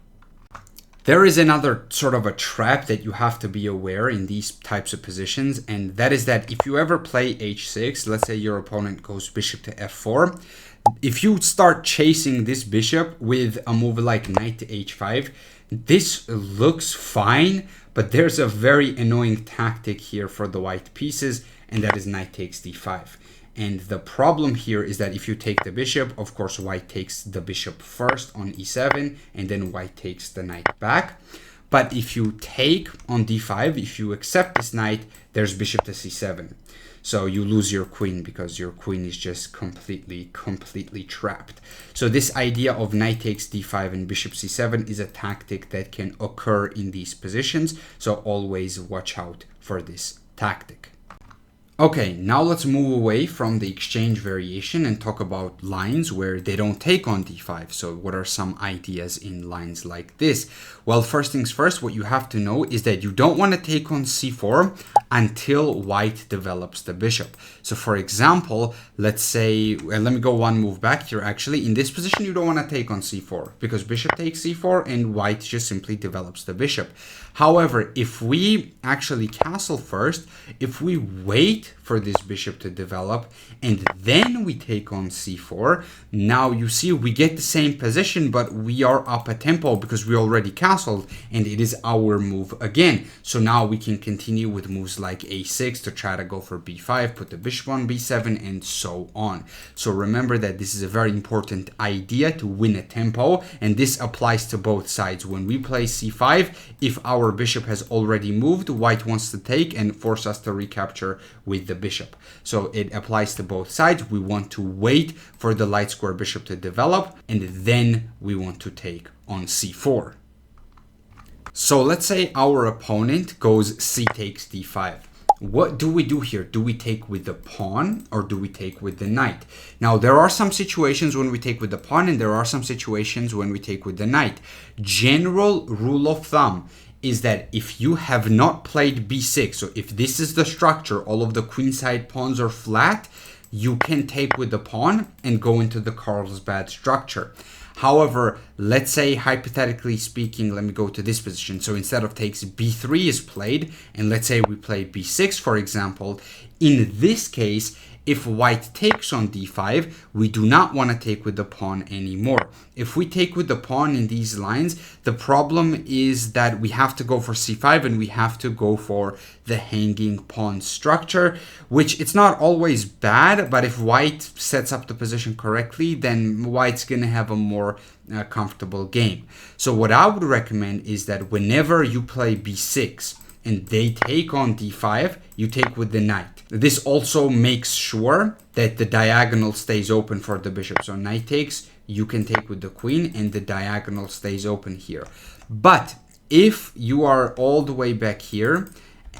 There is another sort of a trap that you have to be aware in these types of positions, and that is that if you ever play h6, let's say your opponent goes bishop to f4, if you start chasing this bishop with a move like knight to h5, this looks fine, but there's a very annoying tactic here for the white pieces, and that is knight takes d5. And the problem here is that if you take the bishop, of course, white takes the bishop first on e7, and then white takes the knight back. But if you take on d5, if you accept this knight, there's bishop to c7. So you lose your queen because your queen is just completely trapped. So this idea of knight takes d5 and bishop c7 is a tactic that can occur in these positions. So always watch out for this tactic. Okay, now let's move away from the exchange variation and talk about lines where they don't take on d5. So what are some ideas in lines like this? Well, first things first, what you have to know is that you don't want to take on c4 until white develops the bishop. So for example, let's say, let me go one move back here actually. In this position, you don't want to take on c4 because bishop takes c4 and white just simply develops the bishop. However, if we actually castle first, if we wait for this bishop to develop and then we take on c4, now you see we get the same position, but we are up a tempo because we already castled and it is our move again. So now we can continue with moves like a6 to try to go for b5, put the bishop on b7 and so on. So remember that this is a very important idea to win a tempo, and this applies to both sides. When we play c5, if our bishop has already moved, white wants to take and force us to recapture with the bishop. So it applies to both sides. We want to wait for the light square bishop to develop and then we want to take on c4. So let's say our opponent goes c takes d5. What do we do here? Do we take with the pawn or do we take with the knight? Now, there are some situations when we take with the pawn and there are some situations when we take with the knight. General rule of thumb is that if you have not played b6, so if this is the structure, all of the queenside pawns are flat, you can take with the pawn and go into the Carlsbad structure. However, let's say hypothetically speaking, let me go to this position. So instead of takes, b3 is played, and let's say we play b6, for example. In this case, if white takes on d5, we do not want to take with the pawn anymore. If we take with the pawn in these lines, the problem is that we have to go for c5 and we have to go for the hanging pawn structure, which it's not always bad, but if white sets up the position correctly, then white's going to have a more comfortable game. So what I would recommend is that whenever you play b6 and they take on d5, you take with the knight. This also makes sure that the diagonal stays open for the bishop. So knight takes, you can take with the queen and the diagonal stays open here. But if you are all the way back here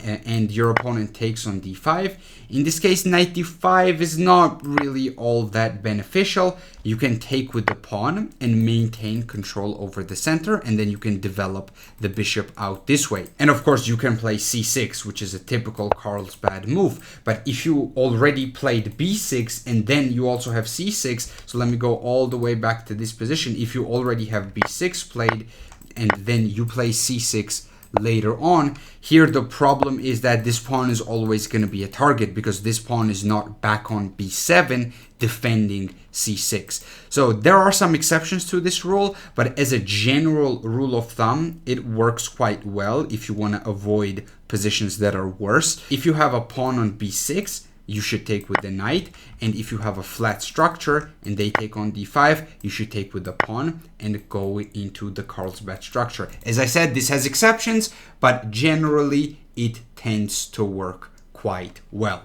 and your opponent takes on d5, in this case knight d5 is not really all that beneficial. You can take with the pawn and maintain control over the center, and then you can develop the bishop out this way. And of course you can play c6, which is a typical Carlsbad move. But if you already played b6 and then you also have c6, so let me go all the way back to this position. If you already have b6 played and then you play c6, later on. Here the problem is that this pawn is always going to be a target because this pawn is not back on b7 defending c6. So there are some exceptions to this rule, but as a general rule of thumb, it works quite well if you want to avoid positions that are worse. If you have a pawn on b6, you should take with the knight, and if you have a flat structure and they take on d5, you should take with the pawn and go into the Carlsbad structure. As I said, this has exceptions, but generally it tends to work quite well.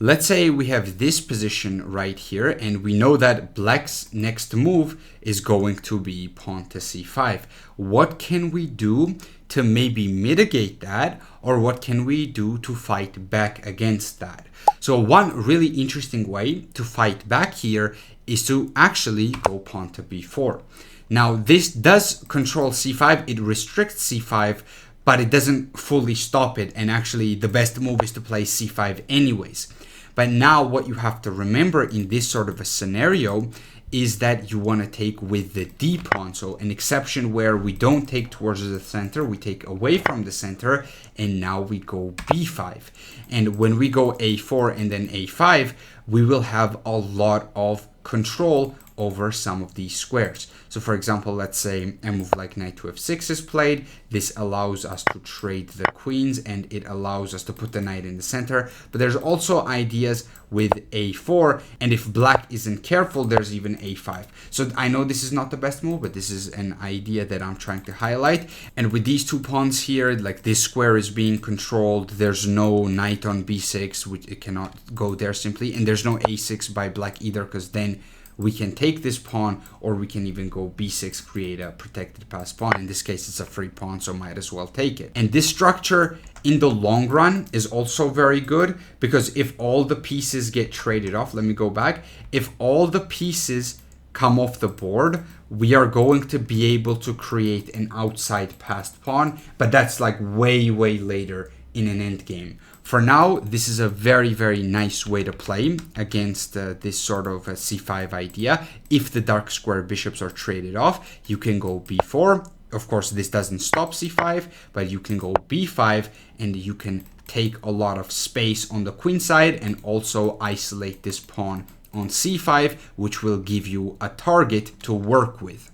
Let's say we have this position right here, and we know that black's next move is going to be pawn to c5. What can we do to maybe mitigate that, or what can we do to fight back against that? So one really interesting way to fight back here is to actually go pawn to b4. Now this does control c5, it restricts c5, but it doesn't fully stop it, and actually the best move is to play c5 anyways. But now what you have to remember in this sort of a scenario is that you want to take with the d pawn. So an exception where we don't take towards the center, we take away from the center, and now we go b5. And when we go a4 and then a5, we will have a lot of control over some of these squares. So for example, let's say a move like knight to f6 is played. This allows us to trade the queens and it allows us to put the knight in the center. But there's also ideas with a4, and if black isn't careful, there's even a5. So I know this is not the best move, but this is an idea that I'm trying to highlight. And with these two pawns here, like this square is being controlled, there's no knight on b6, which it cannot go there simply, and there's no a6 by black either, because then we can take this pawn, or we can even go b6, create a protected pass pawn. In this case, it's a free pawn, so might as well take it. And this structure in the long run is also very good, because if all the pieces get traded off, let me go back, if all the pieces come off the board, we are going to be able to create an outside passed pawn, but that's like way later in an endgame. For now, this is a very nice way to play against this sort of a c5 idea. If the dark square bishops are traded off, you can go b4. Of course, this doesn't stop c5, but you can go b5 and you can take a lot of space on the queen side and also isolate this pawn on c5, which will give you a target to work with.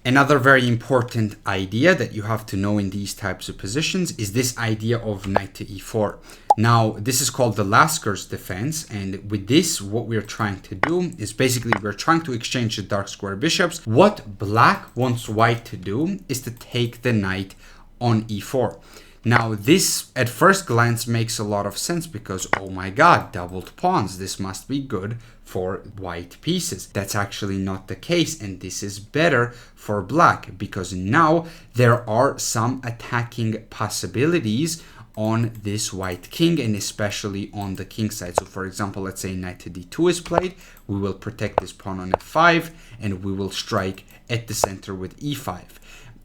Another very important idea that you have to know in these types of positions is this idea of knight to e4. Now, this is called the Lasker's defense, and with this, what we're trying to do is basically we're trying to exchange the dark square bishops. What black wants white to do is to take the knight on e4. Now, this at first glance makes a lot of sense because, oh my god, doubled pawns, this must be good for white pieces. That's actually not the case, and this is better for black because now there are some attacking possibilities on this white king, and especially on the king side. So for example, let's say knight to d2 is played, we will protect this pawn on f5 and we will strike at the center with e5.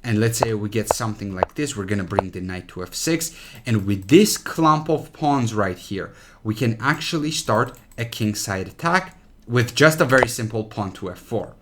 And let's say we get something like this, we're going to bring the knight to f6. And with this clump of pawns right here, we can actually start a kingside attack with just a very simple pawn to f4.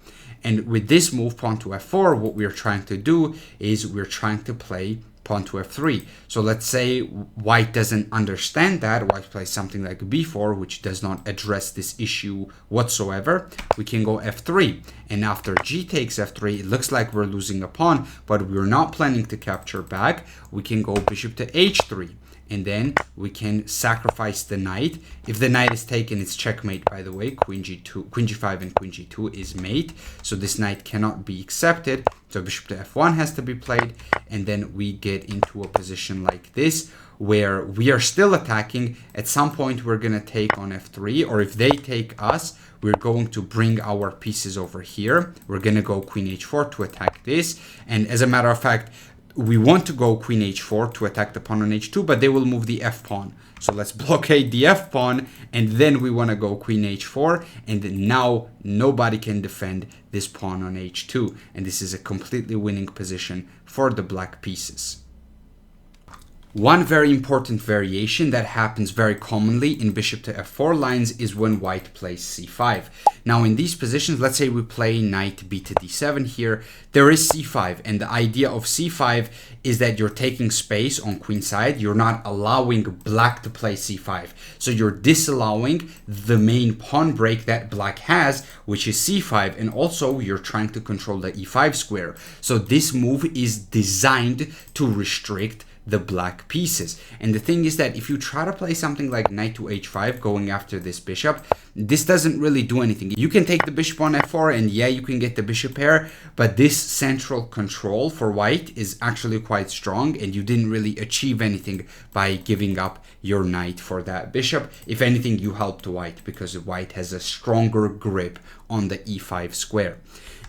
And with this move, pawn to f4, what we're trying to do is we're trying to play pawn to f3. So let's say white doesn't understand that. White plays something like b4, which does not address this issue whatsoever. We can go f3. And after g takes f3, it looks like we're losing a pawn, but we're not planning to capture back. We can go bishop to h3. And then we can sacrifice the knight. If the knight is taken, it's checkmate, by the way. Queen g2, queen g5 and queen g2 is mate. So this knight cannot be accepted. So bishop to f1 has to be played. And then we get into a position like this, where we are still attacking. At some point, we're going to take on f3. Or if they take us, we're going to bring our pieces over here. We're going to go queen h4 to attack this. And as a matter of fact, we want to go queen h4 to attack the pawn on h2, but they will move the f pawn. So let's blockade the f pawn, and then we want to go queen h4, and now nobody can defend this pawn on h2. And this is a completely winning position for the black pieces. One very important variation that happens very commonly in bishop to f4 lines is when white plays c5. Now in these positions, let's say we play knight b to d7 here, there is c5, and the idea of c5 is that you're taking space on queen side, you're not allowing black to play c5. So you're disallowing the main pawn break that black has, which is c5, and also you're trying to control the e5 square. So this move is designed to restrict the black pieces. And the thing is that if you try to play something like knight to h5 going after this bishop, this doesn't really do anything. You can take the bishop on f4 and yeah, you can get the bishop pair, but this central control for white is actually quite strong, and you didn't really achieve anything by giving up your knight for that bishop. If anything, you helped white because white has a stronger grip on the e5 square.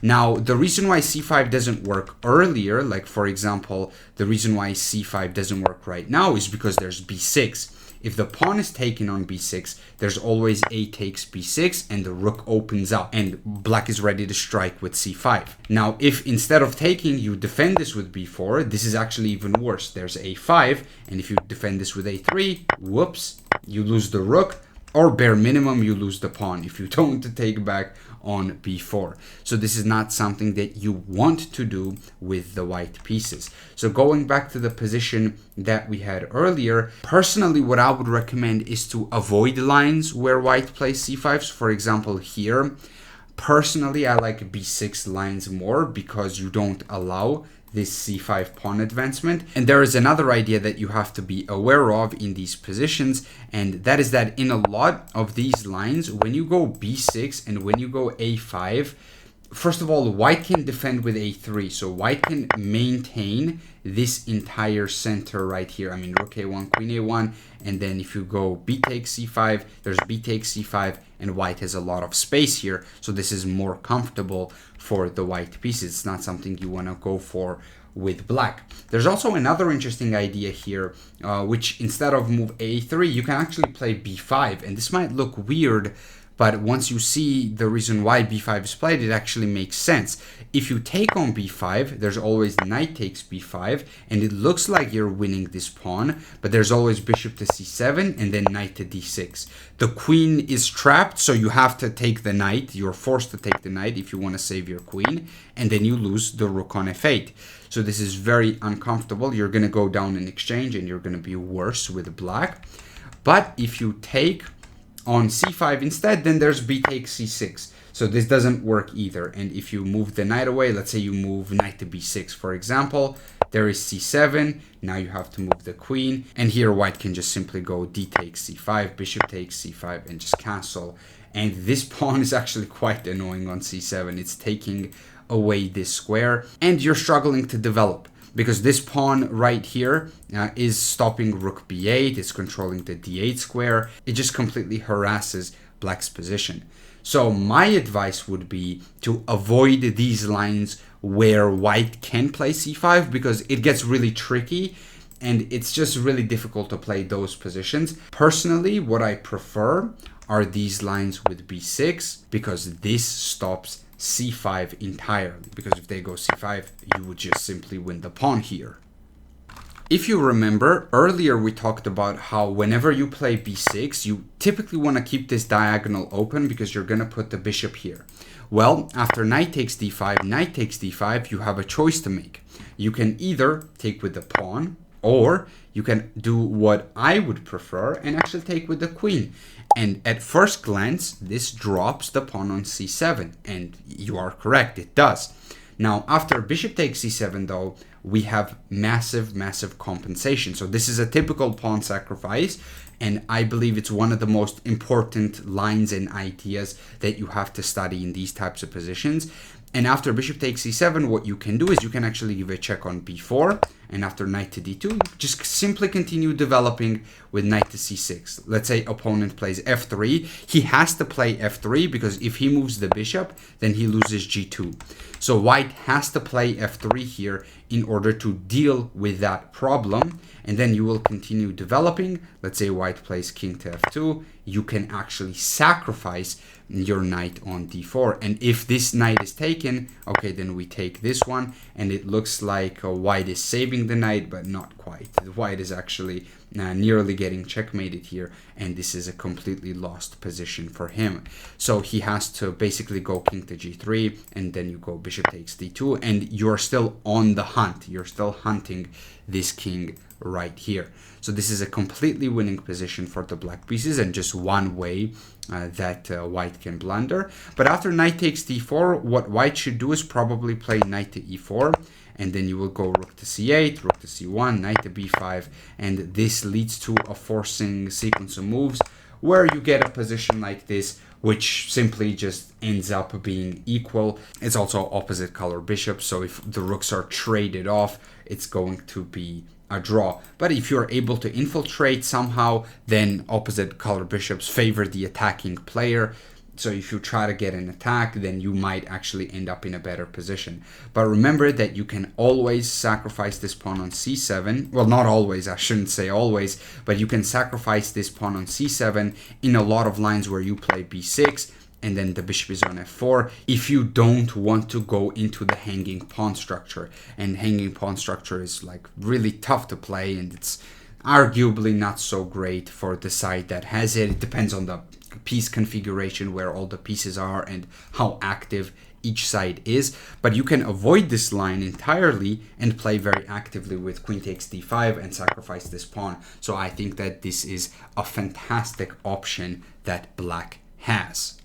Now, the reason why c5 doesn't work earlier, like for example, the reason why c5 doesn't work right now is because there's b6. If the pawn is taken on b6, there's always a takes b6 and the rook opens up and black is ready to strike with c5. Now, if instead of taking, you defend this with b4, this is actually even worse. There's a5, and if you defend this with a3, whoops, you lose the rook, or bare minimum, you lose the pawn if you don't take back on b4. So this is not something that you want to do with the white pieces. So going back to the position that we had earlier, personally what I would recommend is to avoid lines where white plays c5. So for example here, personally I like b6 lines more because you don't allow this c5 pawn advancement. And there is another idea that you have to be aware of in these positions, and that is that in a lot of these lines, when you go b6 and when you go a5, first of all, white can defend with a3, so white can maintain this entire center right here. I mean, rook a1, queen a1, and then if you go b takes c5, there's b takes c5, and white has a lot of space here, so this is more comfortable for the white pieces. It's not something you want to go for with black. There's also another interesting idea here, which instead of move a3, you can actually play b5, and this might look weird, but once you see the reason why b5 is played, it actually makes sense. If you take on b5, there's always knight takes b5, and it looks like you're winning this pawn, but there's always bishop to c7 and then knight to d6. The queen is trapped, so you have to take the knight. You're forced to take the knight if you want to save your queen, and then you lose the rook on f8. So this is very uncomfortable. You're going to go down in exchange, and you're going to be worse with black. But if you take on c5 instead, then there's b takes c6. So this doesn't work either. And if you move the knight away, let's say you move knight to b6, for example, there is c7. Now you have to move the queen. And here white can just simply go d takes c5, bishop takes c5, and just castle. And this pawn is actually quite annoying on c7. It's taking away this square, and you're struggling to develop, because this pawn right here is stopping rook b8, it's controlling the d8 square. It just completely harasses black's position. So my advice would be to avoid these lines where white can play c5, because it gets really tricky and it's just really difficult to play those positions. Personally, what I prefer are these lines with b6, because this stops c5 entirely, because if they go c5, you would just simply win the pawn here. If you remember, earlier we talked about how whenever you play b6, you typically want to keep this diagonal open because you're going to put the bishop here. Well, after knight takes d5, you have a choice to make. You can either take with the pawn, or you can do what I would prefer and actually take with the queen. And at first glance, this drops the pawn on c7, and you are correct, it does. Now, after bishop takes c7 though, we have massive compensation. So this is a typical pawn sacrifice, and I believe it's one of the most important lines and ideas that you have to study in these types of positions. And after bishop takes c7, what you can do is you can actually give a check on b4, and after knight to d2, just simply continue developing with knight to c6. Let's say opponent plays f3. He has to play f3 because if he moves the bishop, then he loses g2. So white has to play f3 here in order to deal with that problem, and then you will continue developing. Let's say white plays king to f2. You can actually sacrifice your knight on d4. And if this knight is taken, okay, then we take this one, and it looks like white is saving the knight, but not quite. White is actually nearly getting checkmated here, and this is a completely lost position for him. So he has to basically go king to g3, and then you go bishop takes d2, and you're still on the hunt. You're still hunting this king right here. So this is a completely winning position for the black pieces, and just one way that white can blunder. But after knight takes d4, what white should do is probably play knight to e4, and then you will go rook to c8, rook to c1, knight to b5, and this leads to a forcing sequence of moves where you get a position like this, which simply just ends up being equal. It's also opposite color bishops, so if the rooks are traded off, it's going to be a draw. But if you're able to infiltrate somehow, then opposite color bishops favor the attacking player. So if you try to get an attack, then you might actually end up in a better position. But remember that you can always sacrifice this pawn on c7. Well, not always, I shouldn't say always, but you can sacrifice this pawn on c7 in a lot of lines where you play b6, and then the bishop is on f4, if you don't want to go into the hanging pawn structure. And hanging pawn structure is like really tough to play, and it's arguably not so great for the side that has it. It depends on the piece configuration, where all the pieces are and how active each side is. But you can avoid this line entirely and play very actively with queen takes d5 and sacrifice this pawn. So I think that this is a fantastic option that black has.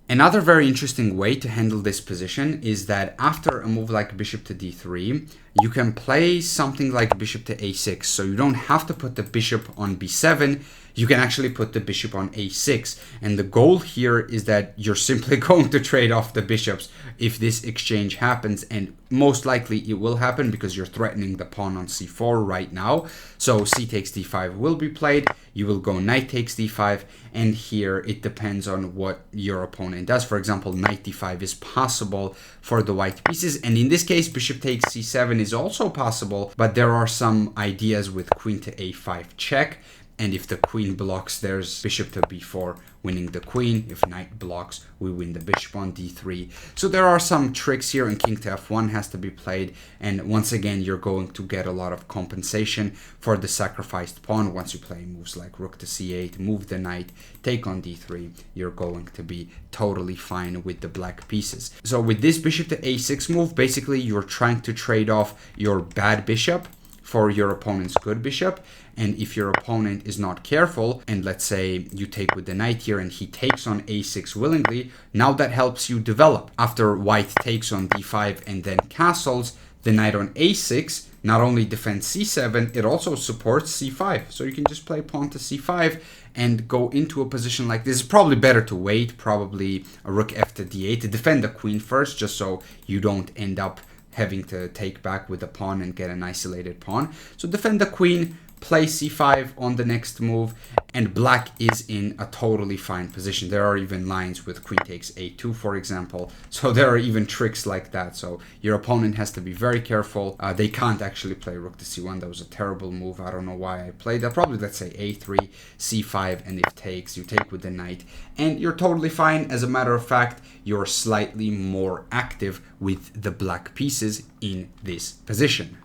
Another very interesting way to handle this position is that after a move like bishop to d3, you can play something like bishop to a6. So you don't have to put the bishop on b7, you can actually put the bishop on a6. And the goal here is that you're simply going to trade off the bishops if this exchange happens, and most likely it will happen because you're threatening the pawn on c4 right now. So c takes d5 will be played, you will go knight takes d5, and here it depends on what your opponent does. For example, knight d5 is possible for the white pieces, and in this case bishop takes c7 is also possible, but there are some ideas with queen to a5 check. And if the queen blocks, there's bishop to b4, winning the queen. If knight blocks, we win the bishop on d3. So there are some tricks here, and king to f1 has to be played. And once again, you're going to get a lot of compensation for the sacrificed pawn. Once you play moves like rook to c8, move the knight, take on d3, you're going to be totally fine with the black pieces. So with this bishop to a6 move, basically you're trying to trade off your bad bishop for your opponent's good bishop. And if your opponent is not careful, and let's say you take with the knight here and he takes on a6 willingly, now that helps you develop. After white takes on d5 and then castles, the knight on a6 not only defends c7, it also supports c5. So you can just play pawn to c5 and go into a position like this. It's probably better to wait, probably a rook f to d8 to defend the queen first, just so you don't end up having to take back with the pawn and get an isolated pawn. So defend the queen, play c5 on the next move, and black is in a totally fine position. There are even lines with queen takes a2, for example. So there are even tricks like that. So your opponent has to be very careful. They can't actually play rook to c1. That was a terrible move. I don't know why I played that. Probably, let's say a3, c5, and if takes, you take with the knight, and you're totally fine. As a matter of fact, you're slightly more active with the black pieces in this position.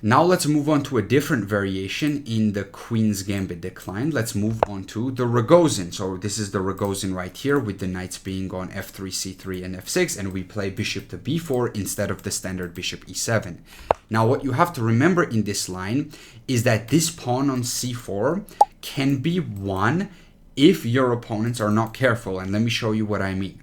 Now let's move on to a different variation in the Queen's Gambit decline. Let's move on to the Rogozin. So this is the Rogozin right here, with the knights being on f3, c3, and f6, and we play bishop to b4 instead of the standard bishop e7. Now what you have to remember in this line is that this pawn on c4 can be won if your opponents are not careful, and let me show you what I mean.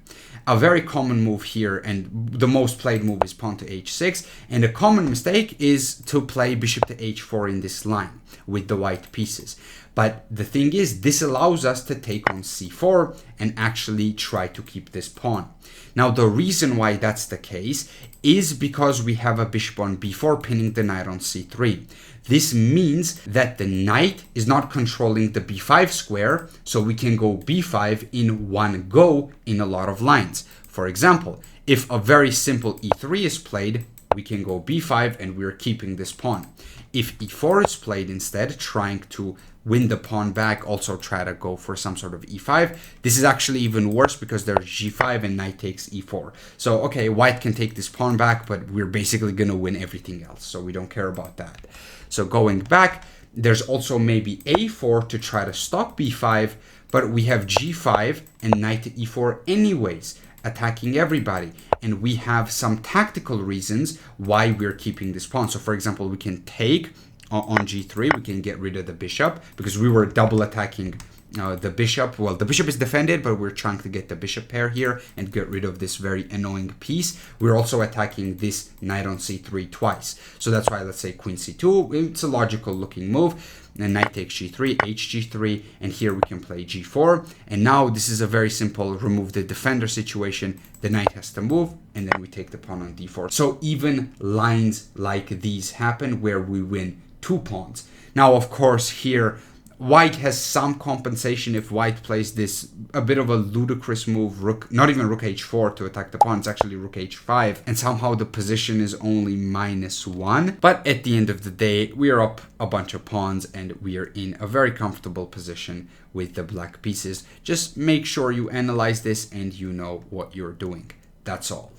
A very common move here, and the most played move, is pawn to h6, and a common mistake is to play bishop to h4 in this line with the white pieces. But the thing is, this allows us to take on c4 and actually try to keep this pawn. Now the reason why that's the case is because we have a bishop on b4 pinning the knight on c3. This means that the knight is not controlling the b5 square, so we can go b5 in one go in a lot of lines. For example, if a very simple e3 is played, we can go b5 and we're keeping this pawn. If e4 is played instead, trying to win the pawn back, also try to go for some sort of e5. This is actually even worse because there's g5 and knight takes e4. So, okay, white can take this pawn back, but we're basically going to win everything else. So we don't care about that. So going back, there's also maybe a4 to try to stop b5, but we have g5 and knight to e4 anyways, attacking everybody. And we have some tactical reasons why we're keeping this pawn. So for example, we can take on g3, we can get rid of the bishop because we were double attacking the bishop. Well, the bishop is defended, but we're trying to get the bishop pair here and get rid of this very annoying piece. We're also attacking this knight on c3 twice. So that's why, let's say queen c2, it's a logical looking move. And knight takes g3, hg3, and here we can play g4. And now this is a very simple remove the defender situation. The knight has to move, and then we take the pawn on d4. So even lines like these happen where we win 2 pawns. Now, of course, here white has some compensation if white plays this a bit of a ludicrous move, rook, not even rook h4 to attack the pawn, it's actually rook h5, and somehow the position is only -1. But at the end of the day, we are up a bunch of pawns and we are in a very comfortable position with the black pieces. Just make sure you analyze this and you know what you're doing. That's all.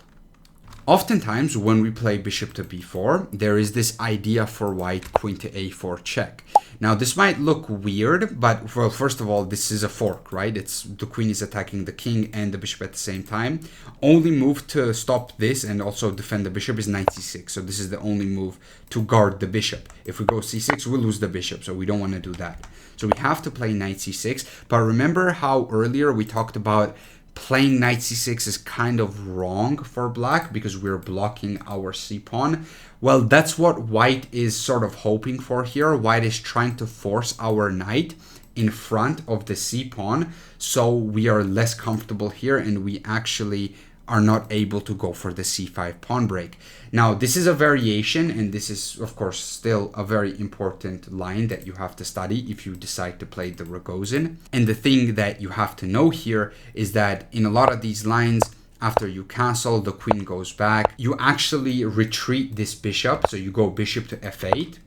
Oftentimes, when we play bishop to b4, there is this idea for white queen to a4 check. Now, this might look weird, but well, first of all, this is a fork, right? It's the queen is attacking the king and the bishop at the same time. Only move to stop this and also defend the bishop is knight c6. So this is the only move to guard the bishop. If we go c6, we'll lose the bishop, so we don't want to do that. So we have to play knight c6. But remember how earlier we talked about playing knight c6 is kind of wrong for black because we're blocking our c-pawn. Well, that's what white is sort of hoping for here. White is trying to force our knight in front of the c-pawn, so we are less comfortable here and we actually are not able to go for the c5 pawn break. Now, this is a variation, and this is, of course, still a very important line that you have to study if you decide to play the Rogozin. And the thing that you have to know here is that in a lot of these lines, after you castle, the queen goes back, you actually retreat this bishop. So you go bishop to f8,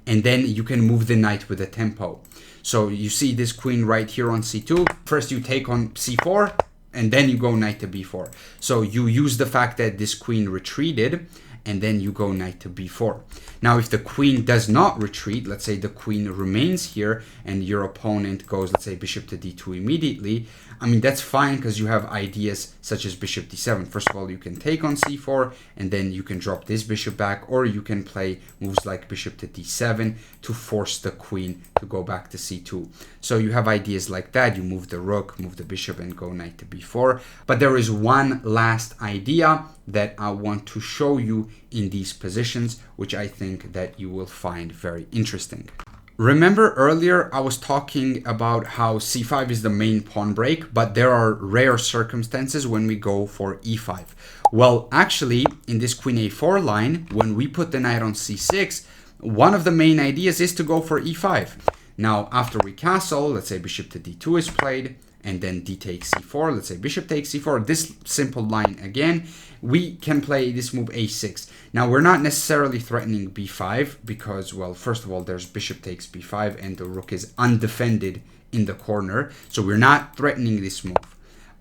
and then you can move the knight with a tempo. So you see this queen right here on c2. First you take on c4, and then you go knight to b4. So you use the fact that this queen retreated, and then you go knight to b4. Now, if the queen does not retreat, let's say the queen remains here, and your opponent goes, let's say, bishop to d2 immediately, I mean, that's fine because you have ideas such as bishop d7. First of all, you can take on c4, and then you can drop this bishop back, or you can play moves like bishop to d7 to force the queen to go back to c2. So you have ideas like that. You move the rook, move the bishop, and go knight to b4. But there is one last idea that I want to show you in these positions, which I think that you will find very interesting. Remember earlier I was talking about how c5 is the main pawn break, but there are rare circumstances when we go for e5. Well, actually, in this queen a4 line, when we put the knight on c6, one of the main ideas is to go for e5. Now, after we castle, let's say bishop to d2 is played, and then d takes c4, let's say bishop takes c4, this simple line again, we can play this move a6. Now, we're not necessarily threatening b5 because, well, first of all, there's bishop takes b5 and the rook is undefended in the corner, so we're not threatening this move.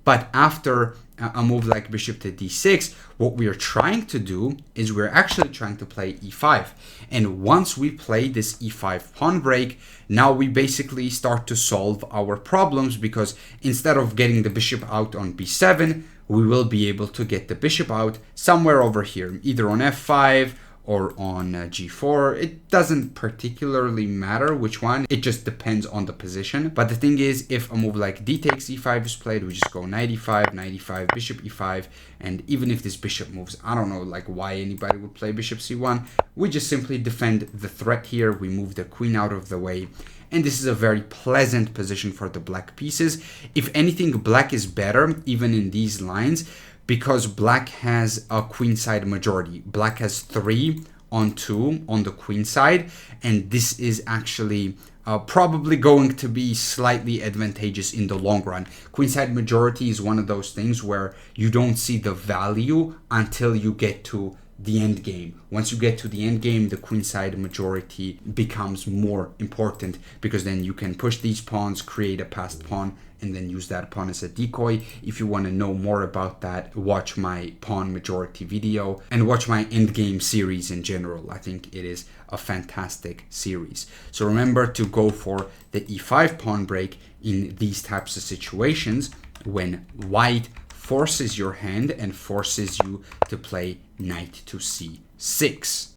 But after a move like bishop to d6, what we are trying to do is we're actually trying to play e5. And once we play this e5 pawn break, now we basically start to solve our problems because instead of getting the bishop out on b7, we will be able to get the bishop out somewhere over here, either on f5 or on g4. It doesn't particularly matter which one, it just depends on the position. But the thing is, if a move like d takes e5 is played, we just go knight e5, knight e5, bishop e5, and even if this bishop moves, I don't know like why anybody would play bishop c1, we just simply defend the threat here, we move the queen out of the way, and this is a very pleasant position for the black pieces. If anything, black is better even in these lines, because black has a queenside majority. Black has 3 on 2 on the queen side, and this is actually probably going to be slightly advantageous in the long run. Queenside majority is one of those things where you don't see the value until you get to the end game. Once you get to the end game, the queenside majority becomes more important, because then you can push these pawns, create a passed pawn, and then use that pawn as a decoy. If you want to know more about that, watch my pawn majority video and watch my endgame series in general. I think it is a fantastic series. So remember to go for the e5 pawn break in these types of situations when white forces your hand and forces you to play knight to c6.